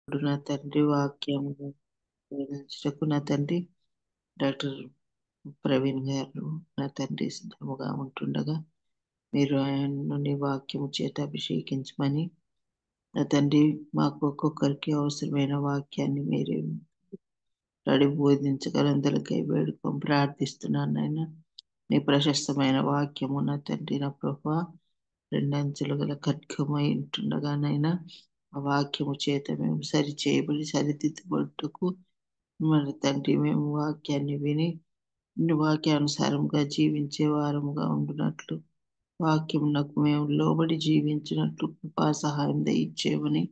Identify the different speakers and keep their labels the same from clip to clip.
Speaker 1: నా తండ్రి వాక్యము వివరించుటకు నా తండ్రి డాక్టర్ ప్రవీణ్ గారు నా తండ్రి సిద్ధముగా ఉంటుండగా మీరు ఆయనను నీ వాక్యము చేత అభిషేకించమని నా తండ్రి మాకు ఒక్కొక్కరికి అవసరమైన వాక్యాన్ని మీరే బోధించగలందరికై వేడుకొని ప్రార్థిస్తున్నాను నాయన. నీ ప్రశస్తమైన వాక్యము నా తండ్రి నా ప్రభువా రెండంచులు గల ఖడ్గమై ఉంటుండగానైనా ఆ వాక్యము చేత మేము సరిచేయబడి సరిదిద్దబడుటకు మన తండ్రి మేము వాక్యాన్ని విని వాక్యానుసారంగా జీవించే వారముగా ఉండునట్లు వాక్యమునకు మేము లోబడి జీవించినట్లు కృపా సహాయం దయచేయమని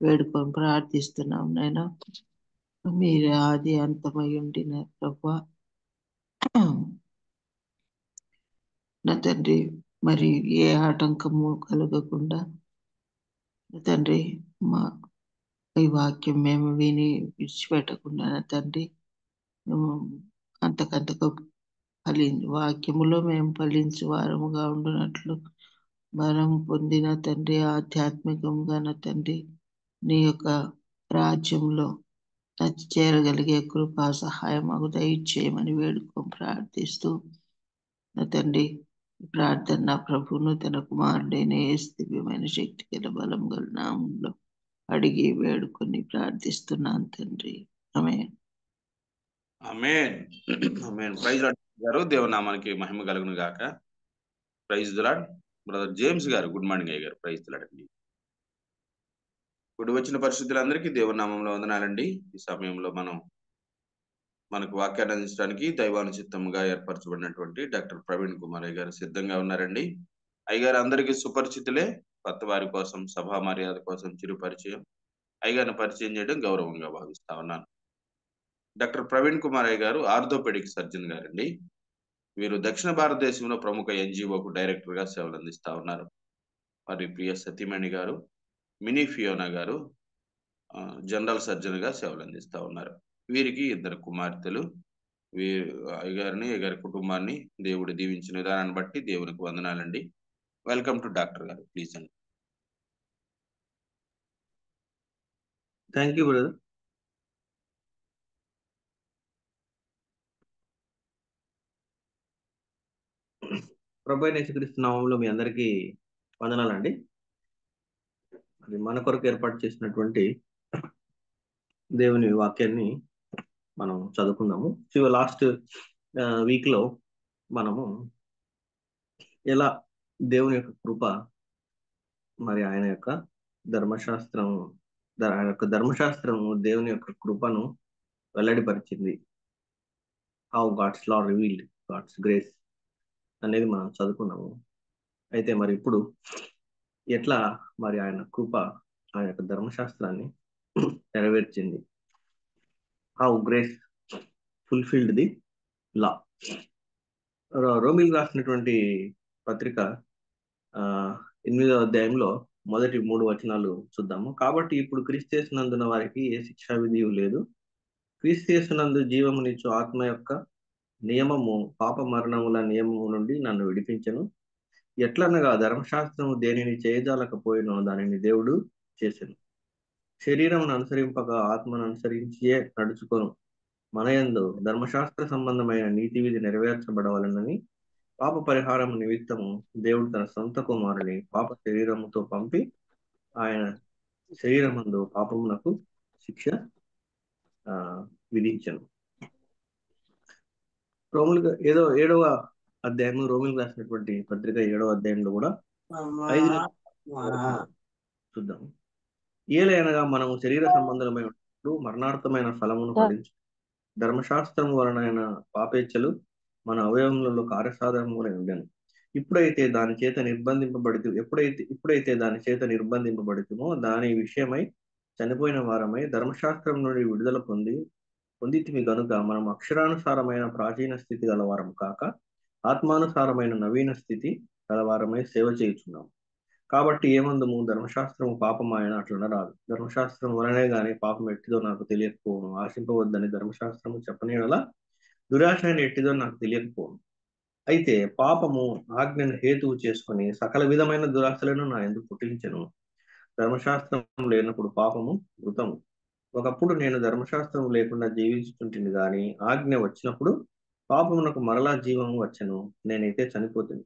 Speaker 1: వేడుకొని ప్రార్థిస్తున్నాం నాయన. మీరు ఆది అంతమై ఉండిన ప్రభువా నా తండ్రి మరి ఏ ఆటంకము కలగకుండా నా తండ్రి మా ఈ వాక్యం మేము విని విడిచిపెట్టకుండా నా తండ్రి అంతకంతకు వాక్యములో మేము ఫలించు వారముగా ఉండునట్లు బలం పొందిన తండ్రి ఆధ్యాత్మికంగా నా తండ్రి నీ యొక్క రాజ్యంలో చేరగలిగే కృపా సహాయం మాకు దయచేయమని వేడుకొని ప్రార్థిస్తూ నా తండ్రి ప్రార్థన నా ప్రభువును తన కుమారుడైన యేసుదివ్యమైన శక్తి గల బలం గల నామంలో అడిగి వేడుకొని ప్రార్థిస్తున్నాను తండ్రి. ఆమేన్.
Speaker 2: ఆమేన్. ఆమేన్. ప్రైజ్ లార్డ్ గారు, దేవుని నామానికి మహిమ కలుగును గాక. Praise the lord. Brother James గారు, గుడ్ మార్నింగ్ అయ్య గారు. ప్రైజ్ ది లార్డ్ అండి. ఇప్పుడు వచ్చిన పరిశుద్ధులందరికీ దేవుని నామంలో వందనాలండి. ఈ సమయంలో మనకు వాక్యాన్ని అందించడానికి దైవానుచిత్తంగా ఏర్పరచబడినటువంటి డాక్టర్ ప్రవీణ్ కుమార్ అయ్య గారు సిద్ధంగా ఉన్నారండి. అయ్యగారు అందరికీ సుపరిచితులే. కొత్త వారి కోసం, సభా మర్యాద కోసం చిరు పరిచయం. అయ్యగారిని పరిచయం చేయడం గౌరవంగా భావిస్తా ఉన్నాను. డాక్టర్ ప్రవీణ్ కుమార్ అయ్య గారు ఆర్థోపెడిక్ సర్జన్ గారండి. వీరు దక్షిణ భారతదేశంలో ప్రముఖ ఎన్జిఓకు డైరెక్టర్ గా సేవలు అందిస్తా ఉన్నారు. వారి ప్రియ సతీమణి గారు మినీ ఫియోనా గారు జనరల్ సర్జన్ గా సేవలు అందిస్తా ఉన్నారు. వీరికి 2 కుమార్తెలు. అయ్యగారిని, అయ్యగారి కుటుంబాన్ని దేవుడు దీవించిన విధానాన్ని బట్టి దేవునికి వందనాలండి. వెల్కమ్ టు డాక్టర్ గారు, ప్లీజ్ అండి.
Speaker 3: Thank you brother. ప్రభువైన యేసుక్రీస్తు నామములో మీ అందరికీ వందనాలండి. అది మన కొరకు ఏర్పాటు చేసినటువంటి దేవుని వాక్యాన్ని మనం చదువుకుందాము. లాస్ట్ వీక్ లో మనము ఎలా దేవుని యొక్క కృప మరి ఆయన యొక్క ధర్మశాస్త్రము దేవుని యొక్క కృపను వెల్లడిపరిచింది. How God's law revealed God's grace అనేది మనం చదువుకున్నాము. అయితే మరి ఇప్పుడు ఎట్లా మరి ఆయన కృప ఆయన యొక్క ధర్మశాస్త్రాన్ని నెరవేర్చింది. How grace fulfilled the law. రోమిల్ రాసినటువంటి పత్రిక 8వ అధ్యాయంలో మొదటి 3 వచనాలు చూద్దాము. కాబట్టి ఇప్పుడు క్రీస్తు యేసునందున వారికి ఏ శిక్షా విధియు లేదు. క్రీస్తు యేసునందు జీవమునిచ్చు ఆత్మ యొక్క నియమము పాప మరణముల నియమము నుండి నన్ను విడిపించెను. ఎట్లనగా ధర్మశాస్త్రము దేనిని చేయజాలకపోయినో దానిని దేవుడు చేసెను. శరీరమును అనుసరింపక ఆత్మను అనుసరించియే నడుచుకొను మనయందు ధర్మశాస్త్ర సంబంధమైన నీతి విధి నెరవేర్చబడవలనని పాప పరిహారము నిమిత్తము దేవుడు తన సొంత కుమారుని పాప శరీరముతో పంపి ఆయన శరీరమందు పాపమునకు శిక్ష విధించను. ఏదో 7వ అధ్యాయము రోమిల్ రాసినటువంటి పత్రిక 7వ అధ్యాయంలో కూడా 5 చూద్దాం. ఏలైనగా మనము శరీర సంబంధమైన మరణార్థమైన ఫలమును ఫలించు ధర్మశాస్త్రము వలన పాపేచ్ఛలు మన అవయవములలో కార్యసాధనములై ఉండెను. ఎప్పుడైతే దాని చేత నిర్బంధింపబడుతుమో దాని విషయమై చనిపోయిన వారమై ధర్మశాస్త్రం నుండి విడుదల పొందితిమి గనుక మనం అక్షరానుసారమైన ప్రాచీన స్థితి గలవారము కాక ఆత్మానుసారమైన నవీన స్థితి గలవారమై సేవ చేయుచున్నాము. కాబట్టి ఏమందుము ధర్మశాస్త్రము పాపమాయన అట్లనరాదు. ధర్మశాస్త్రం వలనే గాని పాపం ఎట్టిదో నాకు తెలియకపోను. ఆశింపవద్దని ధర్మశాస్త్రము చెప్పనేలా దురాశ ఎట్టిదో నాకు తెలియకపోను. అయితే పాపము ఆజ్ఞను హేతువు చేసుకుని సకల విధమైన దురాశలను నా యందు పుట్టించెను. ధర్మశాస్త్రం లేనప్పుడు పాపము మృతము. ఒకప్పుడు నేను ధర్మశాస్త్రం లేకుండా జీవించుతుంటుంది గాని ఆజ్ఞ వచ్చినప్పుడు పాపమునకు మరలా జీవము వచ్చెను, నేనైతే చనిపోతుంది.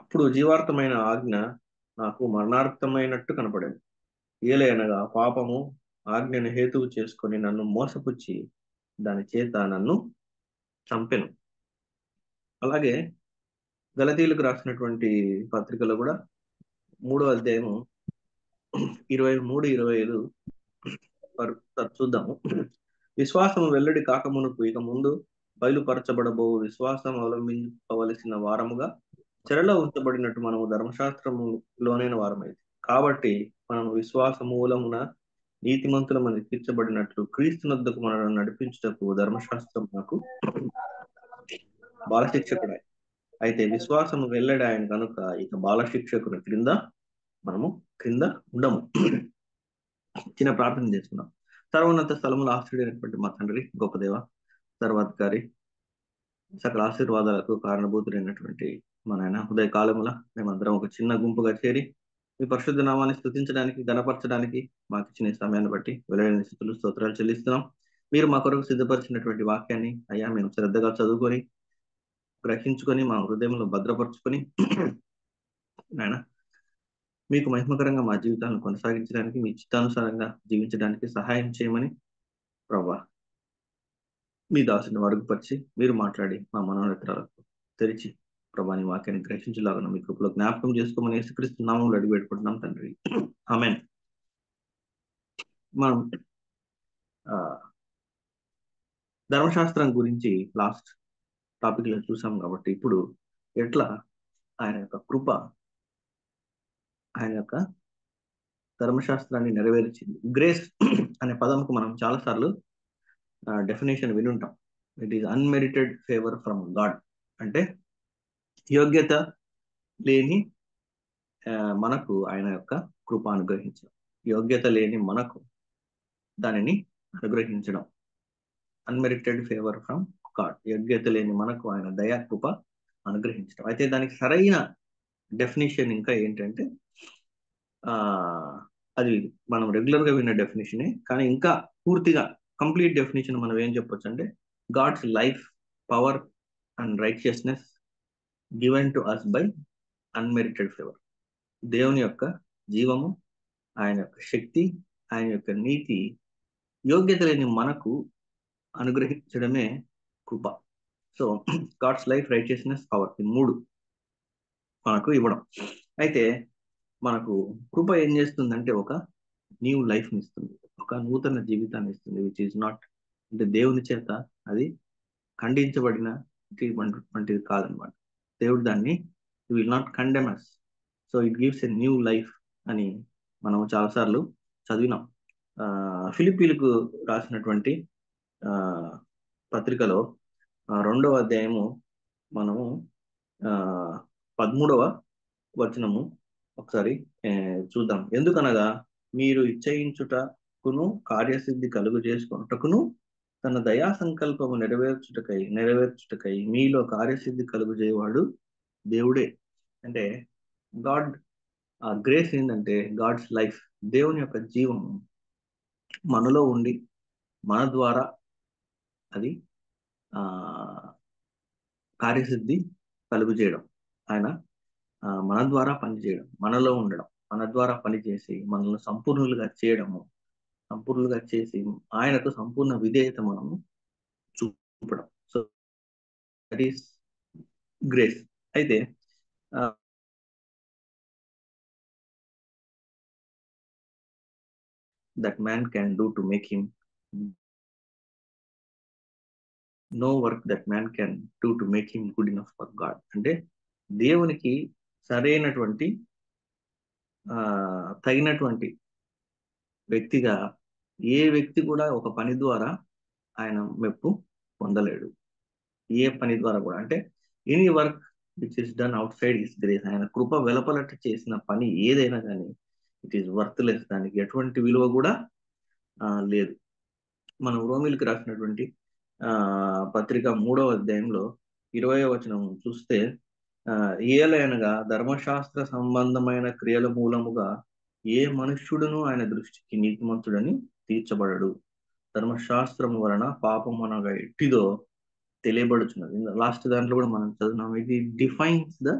Speaker 3: అప్పుడు జీవార్థమైన ఆజ్ఞ నాకు మరణార్థమైనట్టు కనపడింది. ఏలయనగా పాపము ఆజ్ఞను హేతువు చేసుకొని నన్ను మోసపుచ్చి దాని చేత నన్ను చంపెను. అలాగే గలతీలకు రాసినటువంటి పత్రికలో కూడా 3వ అధ్యాయము 23-25 చూద్దాము. విశ్వాసము వెల్లడి కాకమునుపు ఇక ముందు బయలుపరచబడబో విశ్వాసం అవలంబించవలసిన వారముగా చెరలో ఉంచబడినట్టు మనము ధర్మశాస్త్రములోనైన వారమైంది. కాబట్టి మనము విశ్వాస మూలమున నీతిమంతులమని తీర్చబడినట్లు క్రీస్తునొద్దకు మనల్ని నడిపించుటకు ధర్మశాస్త్రం నాకు బాలశిక్షకుడే. అయితే విశ్వాసము వెల్లడి ఆయన కనుక ఇక బాలశిక్షకుని మనము క్రింద ఉండము. చిన్న ప్రార్థన చేసుకున్నాం. సర్వోన్నత స్థలములో ఆశ్రయుడైనటువంటి మా తండ్రి, గొప్ప దేవ, సర్వాధికారి, సకల ఆశీర్వాదాలకు కారణభూతులైనటువంటి మా నాయన, ఉదయ కాలముల మేమందరం ఒక చిన్న గుంపుగా చేరి మీ పరిశుద్ధ నామాన్ని స్తుతించడానికి, గణపరచడానికి మాకు ఇచ్చిన ఈ సమయాన్ని బట్టి వెలువైన స్థితులు స్తోత్రాలు చెల్లిస్తున్నాం. మీరు మా కొరకు సిద్ధపరిచినటువంటి వాక్యాన్ని అయ్యా మేము శ్రద్ధగా చదువుకొని గ్రహించుకొని మా హృదయంలో భద్రపరుచుకొని నాయన మీకు మహిమకరంగా మా జీవితాలను కొనసాగించడానికి, మీ చిత్తానుసారంగా జీవించడానికి సహాయం చేయమని ప్రభా మీ దాసుని అడుగుపరిచి మీరు మాట్లాడి మా మనోనేత్రాలకు తెరిచి ప్రభాని వాక్యాన్ని గ్రహించలాగా మీ కృపలో జ్ఞాపకం చేసుకోమని యేసుక్రీస్తు నామములో అడిగి పెట్టుకుంటున్నాం తండ్రి, ఆమేన్. మనం ధర్మశాస్త్రం గురించి లాస్ట్ టాపిక్ లో చూసాం కాబట్టి ఇప్పుడు ఎట్లా ఆయన యొక్క కృప ఆయన యొక్క ధర్మశాస్త్రాన్ని నెరవేర్చింది. గ్రేస్ అనే పదంకు మనం చాలాసార్లు డెఫినేషన్ వినుంటాం. It is unmerited favour from God, అంటే యోగ్యత లేని మనకు ఆయన యొక్క కృప అనుగ్రహించడం, యోగ్యత లేని మనకు దానిని అనుగ్రహించడం. అన్మెరిటెడ్ ఫేవర్ ఫ్రమ్ గాడ్, యోగ్యత లేని మనకు ఆయన దయా కృప అనుగ్రహించడం. అయితే దానికి సరైన డెఫినేషన్ ఇంకా ఏంటంటే అది మనం రెగ్యులర్ గా విన్న డెఫినేషనే, కానీ ఇంకా పూర్తిగా కంప్లీట్ డెఫినేషన్ మనం ఏం చెప్పొచ్చు అంటే God's life, power and righteousness given to us by unmerited favour. దేవుని యొక్క జీవము, ఆయన యొక్క శక్తి, ఆయన యొక్క నీతి యోగ్యత లేని మనకు అనుగ్రహించడమే కృప. So God's life, righteousness, power, ఈ మూడు మనకు ఇవ్వడం. అయితే మనకు కృప ఏం చేస్తుందంటే ఒక న్యూ లైఫ్ని ఇస్తుంది, ఒక నూతన జీవితాన్ని ఇస్తుంది, విచ్ ఈస్ నాట్, అంటే దేవుని చేత అది ఖండించబడిన వంటిది కాదనమాట. దేవుడు దాన్ని will not condemn us, so it gives a new life అని మనం చాలాసార్లు చదివినాం. ఫిలిప్పీలకు రాసినటువంటి పత్రికలో 2వ అధ్యాయము మనము 13వ వచనము ఒకసారి చూద్దాం. ఎందుకనగా మీరు ఇచ్చయించుటకును కార్యసిద్ధి కలుగు చేసుకున్నటకును తన దయా సంకల్పము నెరవేర్చుటకై మీలో కార్యసిద్ధి కలుగు చేయవాడు దేవుడే. అంటే గాడ్ గ్రేస్ ఏంటంటే గాడ్స్ లైఫ్, దేవుని యొక్క జీవము మనలో ఉండి మన ద్వారా అది కార్యసిద్ధి కలుగు చేయడం, ఆయన మన ద్వారా పనిచేయడం, మనలో ఉండడం, మన ద్వారా పనిచేసి మనల్ని సంపూర్ణులుగా చేయడము, సంపూర్ణులుగా చేసి ఆయనకు సంపూర్ణ విధేయత మనము చూపడం. So that is grace. అయితే that man can do to make him, no work that man can do to make him good enough for God. అంటే దేవునికి సరైనటువంటి తగినటువంటి వ్యక్తిగా ఏ వ్యక్తి కూడా ఒక పని ద్వారా ఆయన మెప్పు పొందలేడు. ఏ పని ద్వారా కూడా, అంటే any work which is done out side his grace, ఆయన కృప వెలపలట చేసిన పని ఏదైనా కానీ ఇట్ ఈస్ వర్త్లెస్, దానికి ఎటువంటి విలువ కూడా లేదు. మనం రోమిలకు రాసినటువంటి పత్రిక 3వ అధ్యాయంలో 20వ వచనం చూస్తే ఏలైనగా ధర్మశాస్త్ర సంబంధమైన క్రియల మూలముగా ఏ మనుష్యుడును ఆయన దృష్టికి నీతిమంతుడని తీర్చబడడు. ధర్మశాస్త్రము వలన పాపం అనగా ఎట్టిదో తెలియబడుచున్నది. లాస్ట్ దాంట్లో కూడా మనం చదివినాం, ఇది డిఫైన్స్ ద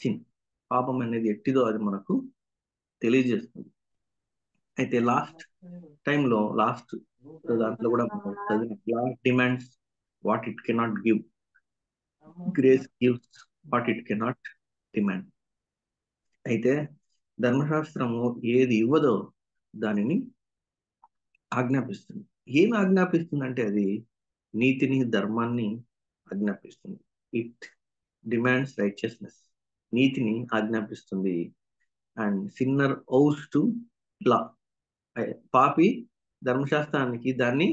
Speaker 3: సిన్. పాపం అనేది ఎట్టిదో అది మనకు తెలియజేస్తుంది. అయితే లాస్ట్ టైంలో దాంట్లో కూడా మనం చదివిన last demands what it cannot give, grace gives what it cannot demand. అయితే ధర్మశాస్త్రము ఏది ఇవ్వదో దానిని ఆజ్ఞాపిస్తుంది. ఏమి ఆజ్ఞాపిస్తుంది అంటే అది నీతిని, ధర్మాన్ని ఆజ్ఞాపిస్తుంది. ఇట్ డిమాండ్స్ రైచియస్నెస్, నీతిని ఆజ్ఞాపిస్తుంది. అండ్ సిన్నర్ ఔస్ టు లా, పాపి ధర్మశాస్త్రానికి దాన్ని,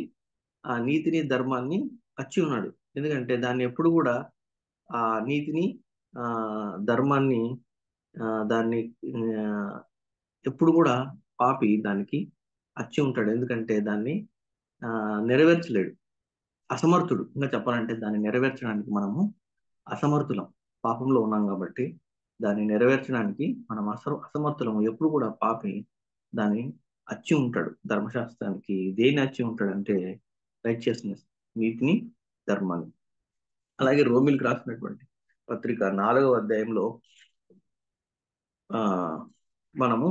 Speaker 3: ఆ నీతిని ధర్మాన్ని అచ్చి ఉన్నాడు. ఎందుకంటే దాన్ని ఎప్పుడు కూడా ఆ నీతిని, ఆ ధర్మాన్ని, దాన్ని ఎప్పుడు కూడా పాపి దానికి అచ్చి ఉంటాడు. ఎందుకంటే దాన్ని నెరవేర్చలేడు, అసమర్థుడు. ఇంకా చెప్పాలంటే దాన్ని నెరవేర్చడానికి మనము అసమర్థులం, పాపంలో ఉన్నాం కాబట్టి దాన్ని నెరవేర్చడానికి మనం అసమర్థులము. ఎప్పుడు కూడా పాపి దాన్ని అచ్చి ఉంటాడు. ధర్మశాస్త్రానికి దేని అచ్చి ఉంటాడంటే రైచియస్నెస్, నీతిని, ధర్మాన్ని. అలాగే రోమిల్కి రాసినటువంటి పత్రిక 4వ అధ్యాయంలో మనము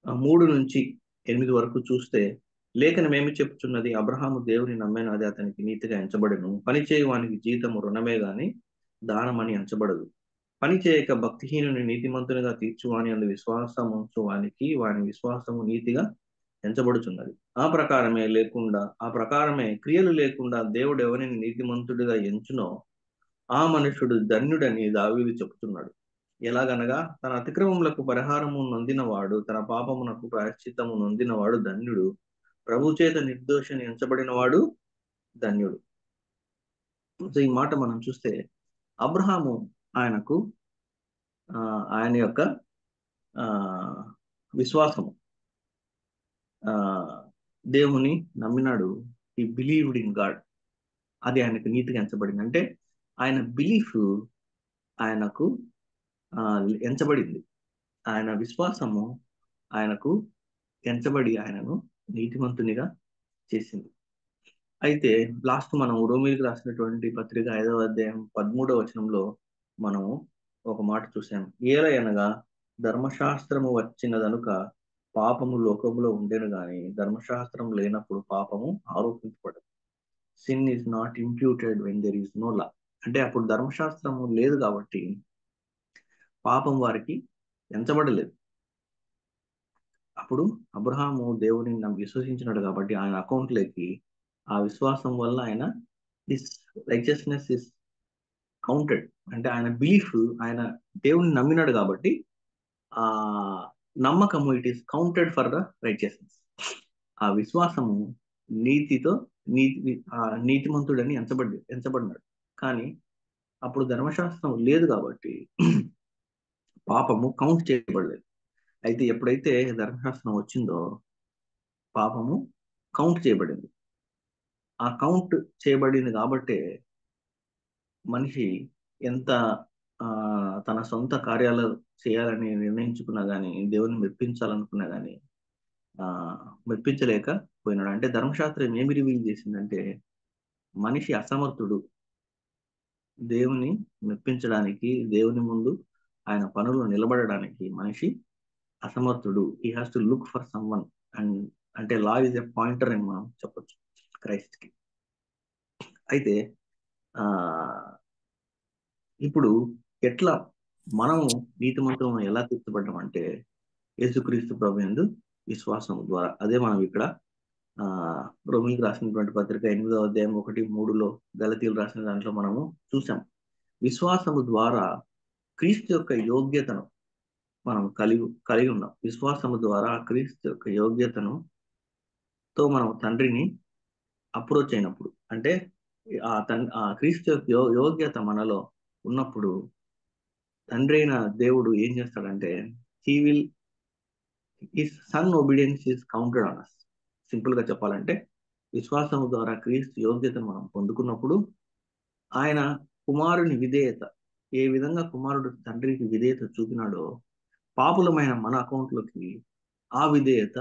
Speaker 3: 3-8 వరకు చూస్తే, లేఖనం ఏమి చెప్పుచున్నది? అబ్రహాము దేవుని నమ్మెను, అది అతనికి నీతిగా ఎంచబడెను. పని చేయవానికి జీతము రుణమే గాని దానమని ఎంచబడదు. పని చేయక భక్తిహీనుని నీతిమంతునిగా తీర్చువాని అందు విశ్వాసము ఉంచువానికి వాని విశ్వాసము నీతిగా ఎంచబడుచున్నది. ఆ ప్రకారమే క్రియలు లేకుండా దేవుడు ఎవరిని నీతిమంతుడిగా ఎంచునో ఆ మనుషుడు ధన్యుడని దావీదు చెబుతున్నాడు. ఎలాగనగా తన అతిక్రమములకు పరిహారము నొందినవాడు, తన పాపమునకు ప్రాయశ్చిత్తము నొందినవాడు ధన్యుడు. ప్రభు చేత నిర్దోషని ఎంచబడిన వాడు ధన్యుడు. సో ఈ మాట మనం చూస్తే అబ్రహాము ఆయనకు ఆయన యొక్క విశ్వాసము, దేవుని నమ్మినాడు. ఈ బిలీవ్డ్ ఇన్ గాడ్, అది ఆయనకు నీతిగా ఎంచబడింది. అంటే ఆయన బిలీఫ్ ఆయనకు ఎంచబడింది. ఆయన విశ్వాసము ఆయనకు ఎంచబడి ఆయనను నీతిమంతునిగా చేసింది. అయితే లాస్ట్ మనం రోమీలకు రాసినటువంటి పత్రిక 5వ అధ్యాయం 13వ వచనంలో మనము ఒక మాట చూసాం. ఏలయనగా ధర్మశాస్త్రము వచ్చినదనుక పాపము లోకములో ఉండేను గాని ధర్మశాస్త్రం లేనప్పుడు పాపము ఆరోపించబడదు. Sin is not imputed when there is no law. అంటే అప్పుడు ధర్మశాస్త్రము లేదు కాబట్టి పాపం వారికి ఎంచబడలేదు. అప్పుడు అబ్రహాము దేవుని విశ్వసించినాడు కాబట్టి ఆయన అకౌంట్లోకి ఆ విశ్వాసం వల్ల ఆయన దిస్ రైచియస్నెస్ ఇస్ కౌంటెడ్. అంటే ఆయన బిలీఫ్, ఆయన దేవుని నమ్మినాడు కాబట్టి ఆ నమ్మకము it is counted for the righteousness. ఆ విశ్వాసము నీతితో నీతిమంతుడని ఎంచబడినాడు. కానీ అప్పుడు ధర్మశాస్త్రం లేదు కాబట్టి పాపము కౌంట్ చేయబడలేదు. అయితే ఎప్పుడైతే ధర్మశాస్త్రం వచ్చిందో పాపము కౌంట్ చేయబడింది. ఆ కౌంట్ చేయబడింది కాబట్టి మనిషి ఎంత తన సొంత కార్యాలు చేయాలని నిర్ణయించుకున్నా కానీ, దేవుని మెప్పించాలనుకున్నా కానీ మెప్పించలేకపోయినాడు. అంటే ధర్మశాస్త్రం ఏమి రివీల్ చేసిందంటే మనిషి అసమర్థుడు. దేవుని మెప్పించడానికి, దేవుని ముందు ఆయన పనులు నిలబడడానికి మనిషి అసమర్థుడు. He has to look for someone. And అంటే లా ఇస్ ఎ పాయింటర్ అని మనం చెప్పొచ్చు క్రైస్ట్కి. అయితే ఇప్పుడు ఎట్లా మనము నీతిమంతులను ఎలా తీర్చబడ్డాం అంటే యేసుక్రీస్తు ప్రభు యందు విశ్వాసం ద్వారా. అదే మనం ఇక్కడ రోమిలకు రాసినటువంటి పత్రిక 8వ అధ్యాయం 1-3లో, గలతీయులు రాసిన దాంట్లో మనము చూసాం. విశ్వాసము ద్వారా క్రీస్తు యొక్క యోగ్యతను మనం కలిగి ఉన్నాం. విశ్వాసము ద్వారా క్రీస్తు యొక్క యోగ్యతను తో మనం తండ్రిని అప్రోచ్ అయినప్పుడు, అంటే ఆ క్రీస్తు యొక్క యోగ్యత మనలో ఉన్నప్పుడు తండ్రి అయిన దేవుడు ఏం చేస్తాడంటే his son obedience is counted on us. Simple గా చెప్పాలంటే విశ్వాసము ద్వారా క్రీస్తు యోగ్యతను మనం పొందుకున్నప్పుడు ఆయన కుమారుని విధేయత, ఏ విధంగా కుమారుడు తండ్రికి విధేయత చూపినాడో పాపులమైన మన అకౌంట్లోకి ఆ విధేయత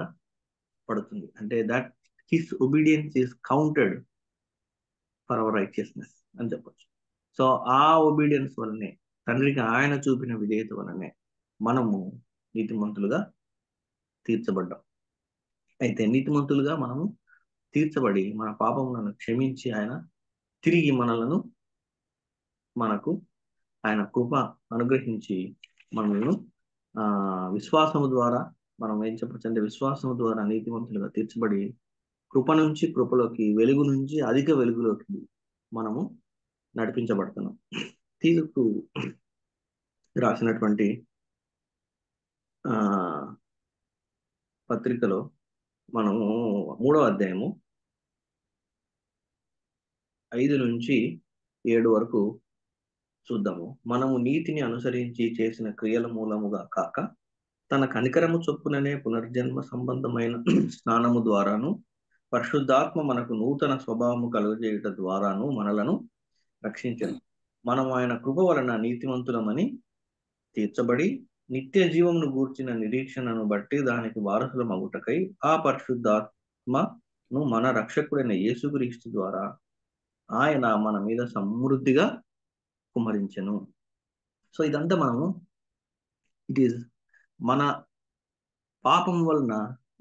Speaker 3: పడుతుంది. అంటే that his obedience is counted for hour righteousness అని చెప్పొచ్చు. సో ఆ ఒబీడియన్స్ వల్లనే, తండ్రికి ఆయన చూపిన విధేయత వల్లనే మనము నీతిమంతులుగా తీర్చబడ్డాం. అయితే నీతిమంతులుగా మనము తీర్చబడి మన పాపములను క్షమించి ఆయన తిరిగి మనకు ఆయన కృప అనుగ్రహించి మనల్ని విశ్వాసము ద్వారా మనం ఏం చెప్పచ్చు అంటే విశ్వాసము ద్వారా నీతిమంతులుగా తీర్చబడి కృప నుంచి కృపలోకి, వెలుగు నుంచి అధిక వెలుగులోకి మనము నడిపించబడుతున్నాం. తీతుకు రాసినటువంటి పత్రికలో మనము 3వ అధ్యాయము 5 నుంచి 7 వరకు చూద్దాము. మనము నీతిని అనుసరించి చేసిన క్రియల మూలముగా కాక తన కనికరము చొప్పుననే పునర్జన్మ సంబంధమైన స్నానము ద్వారాను పరిశుద్ధాత్మ మనకు నూతన స్వభావము కలుగజేయుట ద్వారాను మనలను రక్షించను. మనం ఆయన కృప వలన నీతిమంతులమని తీర్చబడి నిత్య జీవమును గూర్చిన నిరీక్షణను బట్టి దానికి వారసుల మగుటకై ఆ పరిశుద్ధాత్మను మన రక్షకుడైన యేసుక్రీస్తు ద్వారా ఆయన మన మీద సమృద్ధిగా కుమ్మరించెను. సో ఇదంతా మనము ఇట్ ఈస్ మన పాపం వలన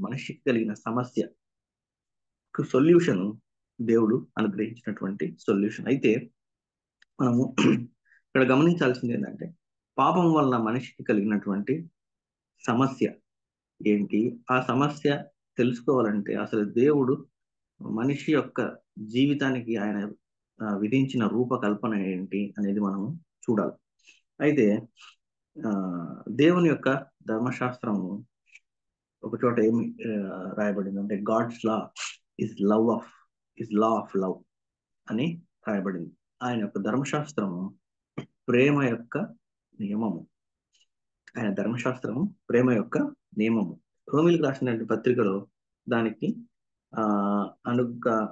Speaker 3: మనిషికి కలిగిన సమస్యకు సొల్యూషన్ దేవుడు అనుగ్రహించినటువంటి సొల్యూషన్. అయితే మనము ఇక్కడ గమనించాల్సింది ఏంటంటే పాపం వలన మనిషికి కలిగినటువంటి సమస్య ఏంటి, ఆ సమస్య తెలుసుకోవాలంటే అసలు దేవుడు మనిషి యొక్క జీవితానికి ఆయన విధించిన రూపకల్పన ఏంటి అనేది మనం చూడాలి. అయితే దేవుని యొక్క ధర్మశాస్త్రము ఒక చోట ఏమి రాయబడింది అంటే God's law is law of love అని రాయబడింది. ఆయన యొక్క ధర్మశాస్త్రము ప్రేమ యొక్క నియమము. ఆయన ధర్మశాస్త్రము ప్రేమ యొక్క నియమము. రోమిలకు రాసినటువంటి పత్రికలో దానికి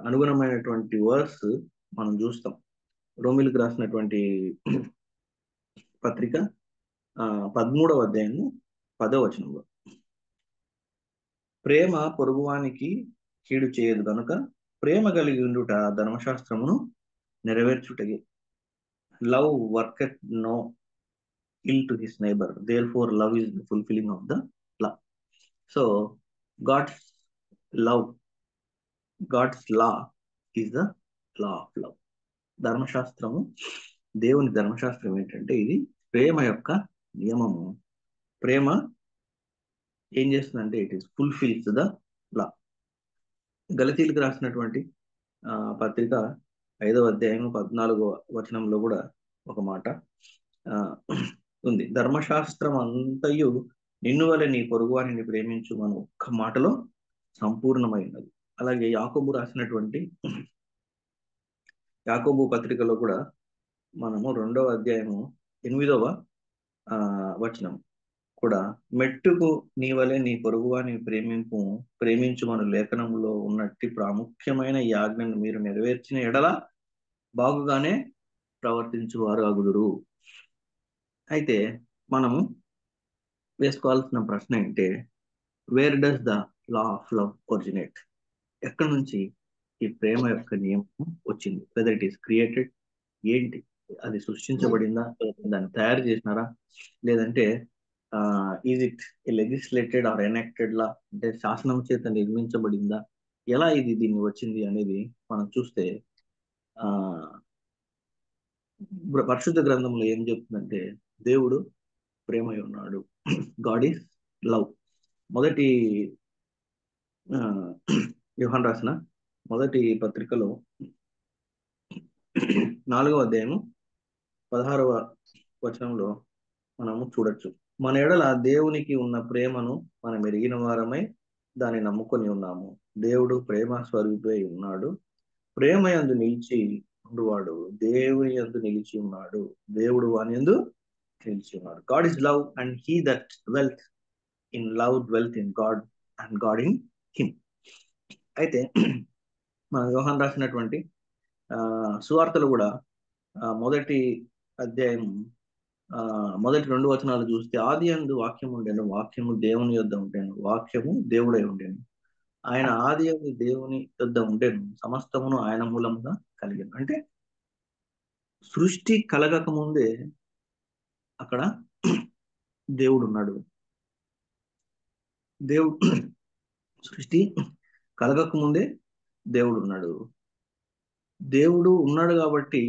Speaker 3: అనుగుణమైనటువంటి వర్స్ మనం చూస్తాం. రోమిలకు రాసినటువంటి పత్రిక 13వ అధ్యాయము 10వ వచనంలో ప్రేమ పొరుగువానికి కీడు చేయదు కనుక ప్రేమ కలిగి ఉండుట ధర్మశాస్త్రమును నెరవేర్చుటగే. Love worketh no ill to his neighbor, therefore love is the fulfilling of the law. So God's law is the law of love. ధర్మశాస్త్రము, దేవుని ధర్మశాస్త్రం ఏంటంటే ఇది ప్రేమ యొక్క నియమము. ప్రేమ ఏం చేస్తుందంటే it is fulfills the law. గలతీలకు రాసినటువంటి పత్రిక 5వ అధ్యాయం 14వ వచనంలో కూడా ఒక మాట ఉంది. ధర్మశాస్త్రం అంతయు నిన్ను వలె నీ పొరుగువానిని ప్రేమించు మన ఒక్క మాటలో సంపూర్ణమైనది. అలాగే యాకోబు రాసినటువంటి యాకోబు పత్రికలో కూడా మనము 2వ అధ్యాయము 8వ వచనం కూడా మెట్టుకు నీ వలె నీ పొరుగువాని ప్రేమించు మన లేఖనంలో ఉన్నట్టి ప్రాముఖ్యమైన ఈ ఆజ్ఞను మీరు నెరవేర్చిన ఎడల బాగుగానే ప్రవర్తించువారు అగుదురు. అయితే మనము వేసుకోవాల్సిన ప్రశ్న ఏంటంటే where does the law of love originate? ఎక్కడి నుంచి ఈ ప్రేమ యొక్క నియమం వచ్చింది? వెదర్ ఇట్ ఈస్ క్రియేటెడ్, ఏంటి అది సృష్టించబడిందా, దాన్ని తయారు చేసినారా, లేదంటే is it legislated are enacted లా, అంటే శాసనం చేత నిర్మించబడిందా, ఎలా ఇది దీన్ని వచ్చింది అనేది మనం చూస్తే పరిశుద్ధ గ్రంథంలో ఏం చెప్తుందంటే దేవుడు ప్రేమై ఉన్నాడు. God is love. మొదటి యోహాను రాసిన మొదటి పత్రికలో 4వ అధ్యాయము 16వ వచనంలో మనము చూడొచ్చు. మన ఎడల దేవునికి ఉన్న ప్రేమను మనం ఎరిగిన వారమై దాన్ని నమ్ముకొని ఉన్నాము. దేవుడు ప్రేమ స్వరూపై ఉన్నాడు. ప్రేమ యందు నిలిచి ఉండువాడు దేవుని యందు నిలిచి ఉన్నాడు, దేవుడు వాని యందు నిలిచి ఉన్నాడు. God is love and he that dwelt in love dwelt in God and God in him. అయితే మన యోహాను రాసినటువంటి సువార్తలు కూడా మొదటి అధ్యాయం మొదటి 2 వచనాలు చూస్తే, ఆది యందు వాక్యం ఉండెను, వాక్యము దేవుని యొద్ద ఉండెను, వాక్యము దేవుడై ఉండెను, ఆయన ఆది యందు దేవుని యొద్ద ఉండెను, సమస్తమును ఆయన మూలముగా కలిగెను. అంటే సృష్టి కలగక ముందే అక్కడ దేవుడు ఉన్నాడు. దేవుడు సృష్టి కలగక ముందే దేవుడు ఉన్నాడు. దేవుడు ఉన్నాడు కాబట్టి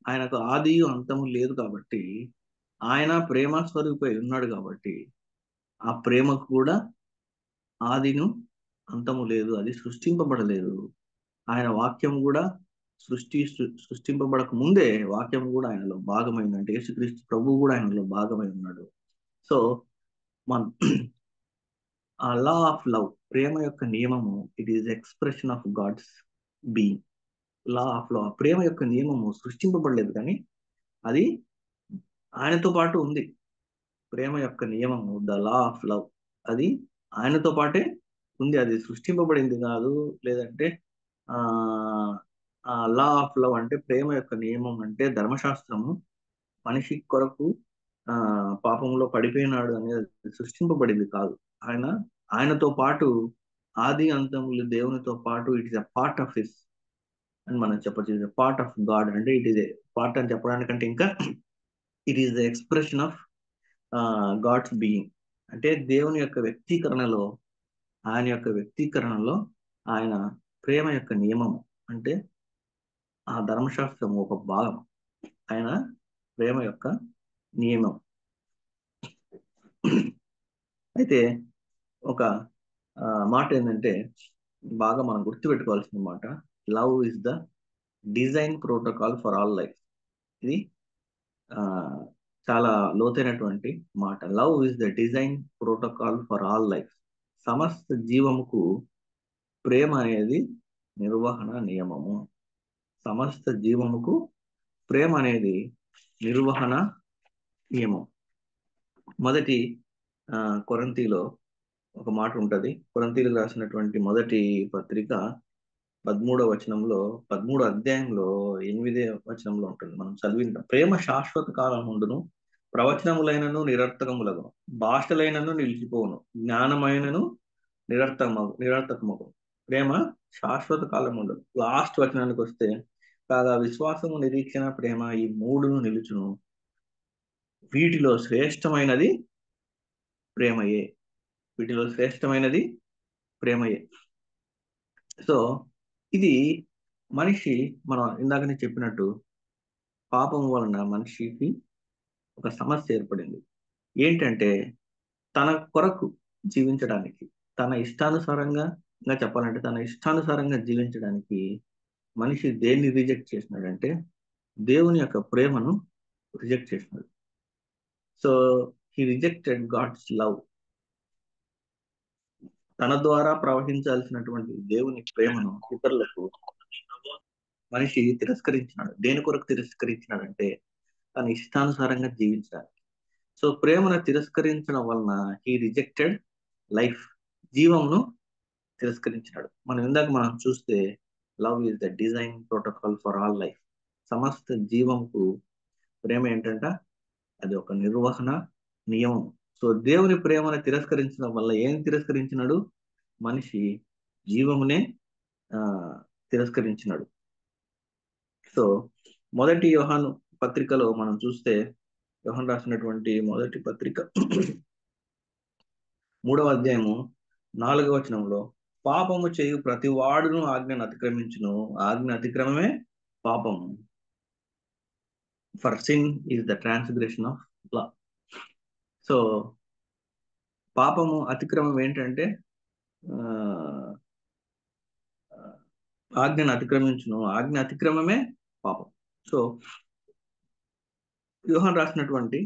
Speaker 3: ఆయనకు ఆదియు అంతము లేదు కాబట్టి, ఆయన ప్రేమ స్వరూపై ఉన్నాడు కాబట్టి, ఆ ప్రేమకు కూడా ఆదిను అంతము లేదు, అది సృష్టింపబడలేదు. ఆయన వాక్యం కూడా సృష్టింపబడక ముందే వాక్యం కూడా ఆయనలో భాగమైందంటే యేసుక్రీస్తు ప్రభువు కూడా ఆయనలో భాగమై ఉన్నాడు. సో మన ఆ లా ఆఫ్ లవ్, ప్రేమ యొక్క నియమము, it is expression of God's being. Law of love, ప్రేమ యొక్క నియమము సృష్టింపబడలేదు కానీ అది ఆయనతో పాటు ఉంది. ప్రేమ యొక్క నియమము, ద లా ఆఫ్ లవ్, అది ఆయనతో పాటే ఉంది, అది సృష్టింపబడింది కాదు. లేదంటే లా ఆఫ్ లవ్ అంటే ప్రేమ యొక్క నియమం అంటే ధర్మశాస్త్రము మనిషి కొరకు పాపంలో పడిపోయినాడు అనేది సృష్టింపబడింది కాదు. ఆయనతో పాటు ఆది అంతములు దేవునితో పాటు it is a part of his అని మనం చెప్పచ్చు. It is part of God. అంటే ఇట్ ఈస్ పార్ట్ అని చెప్పడానికంటే ఇంకా it is the expression of God's being. అంటే దేవుని యొక్క వ్యక్తీకరణలో, ఆయన యొక్క వ్యక్తీకరణలో ఆయన ప్రేమ యొక్క నియమము అంటే ఆ ధర్మశాస్త్రం ఒక భాగం, ఆయన ప్రేమ యొక్క నియమం. అయితే ఒక మాట ఏంటంటే బాగా మనం గుర్తుపెట్టుకోవాల్సిన మాట, love is the design protocol for all life. ఇది చాలా లోతైనటువంటి మాట. Love is the design protocol for all life. సమస్త జీవముకు ప్రేమ అనేది నిర్వహణ నియమము. సమస్త జీవముకు ప్రేమ అనేది నిర్వహణ నియమం. మొదటి కొరింథీలో ఒక మాట ఉంటది. కొరింథీలకు రాసినటువంటి మొదటి పత్రిక 13వ వచనంలో, 13వ అధ్యాయంలో 8వ వచనంలో ఉంటుంది. మనం చదివిన ప్రేమ శాశ్వత కాలం ఉండును, ప్రవచనములైనను నిరర్థకములను, భాషలైనను నిలిచిపోవును, జ్ఞానమైనను నిరర్థకమగు. ప్రేమ శాశ్వత కాలం ఉండదు. లాస్ట్ వచనానికి వస్తే, కాగా విశ్వాసము, నిరీక్షణ, ప్రేమ, ఈ మూడును నిలుచును, వీటిలో శ్రేష్టమైనది ప్రేమయే. వీటిలో శ్రేష్టమైనది ప్రేమయే. సో ఇది మనిషి, మనం ఇందాకనే చెప్పినట్టు, పాపం వలన మనిషికి ఒక సమస్య ఏర్పడింది. ఏంటంటే తన కొరకు జీవించడానికి, తన ఇష్టానుసారంగా, ఇంకా చెప్పాలంటే తన ఇష్టానుసారంగా జీవించడానికి మనిషి దేన్ని రిజెక్ట్ చేసినాడంటే దేవుని యొక్క ప్రేమను రిజెక్ట్ చేసినాడు. So he rejected God's love. తన ద్వారా ప్రవహించాల్సినటువంటి దేవుని ప్రేమను ఇతరులకు మనిషి తిరస్కరించినాడు. దేని కొరకు తిరస్కరించినాడంటే తన ఇష్టానుసారంగా జీవించడానికి. సో ప్రేమను తిరస్కరించడం వలన హీ రిజెక్టెడ్ లైఫ్, జీవంను తిరస్కరించినాడు. మనం చూస్తే love is the design protocol for all life. సమస్త జీవంకు ప్రేమ ఏంటంట, అది ఒక నిర్వహణ నియమం. సో దేవుని ప్రేమను తిరస్కరించడం వల్ల ఏం తిరస్కరించినాడు, మనిషి జీవమునే తిరస్కరించినాడు. సో మొదటి యోహాను పత్రికలో మనం చూస్తే, యోహాను రాసినటువంటి మొదటి పత్రిక 3వ అధ్యాయము 4వ వచనంలో, పాపము చేయు ప్రతి వాడును ఆజ్ఞను అతిక్రమించును, ఆజ్ఞ అతిక్రమమే పాపము. For sin is the transgression of law. So పాపము, అతిక్రమం ఏంటంటే ఆజ్ఞను అతిక్రమించును, ఆజ్ఞ అతిక్రమమే పాపం. సో యోహాను రాసినటువంటి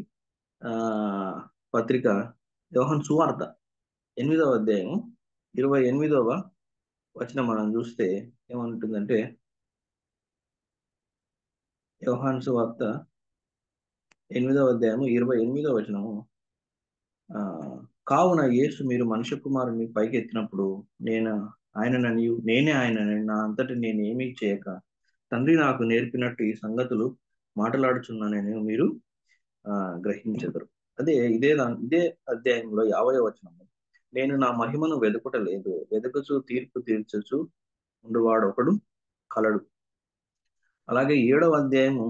Speaker 3: పత్రిక, యోహాను సువార్త 8వ అధ్యాయం 28వ వచనం మనం చూస్తే ఏమంటుందంటే, యోహాను సువార్త 8వ అధ్యాయము 28వ వచనము, కావున యేసు మీరు మనుష్య కుమారుని పైకి ఎత్తినప్పుడు నేనే ఆయనని, నా అంతటి నేను ఏమీ చేయక తండ్రి నాకు నేర్పినట్టు ఈ సంగతులు మాట్లాడుచున్నానని మీరు గ్రహించెదరు. ఇదే అధ్యాయంలో 50వ వచనం, నేను నా మహిమను వెదుకుట లేదు, వెదుకుచు తీర్పు తీర్చుచు ఉండువాడు ఒకడు కలడు. అలాగే 7వ అధ్యాయము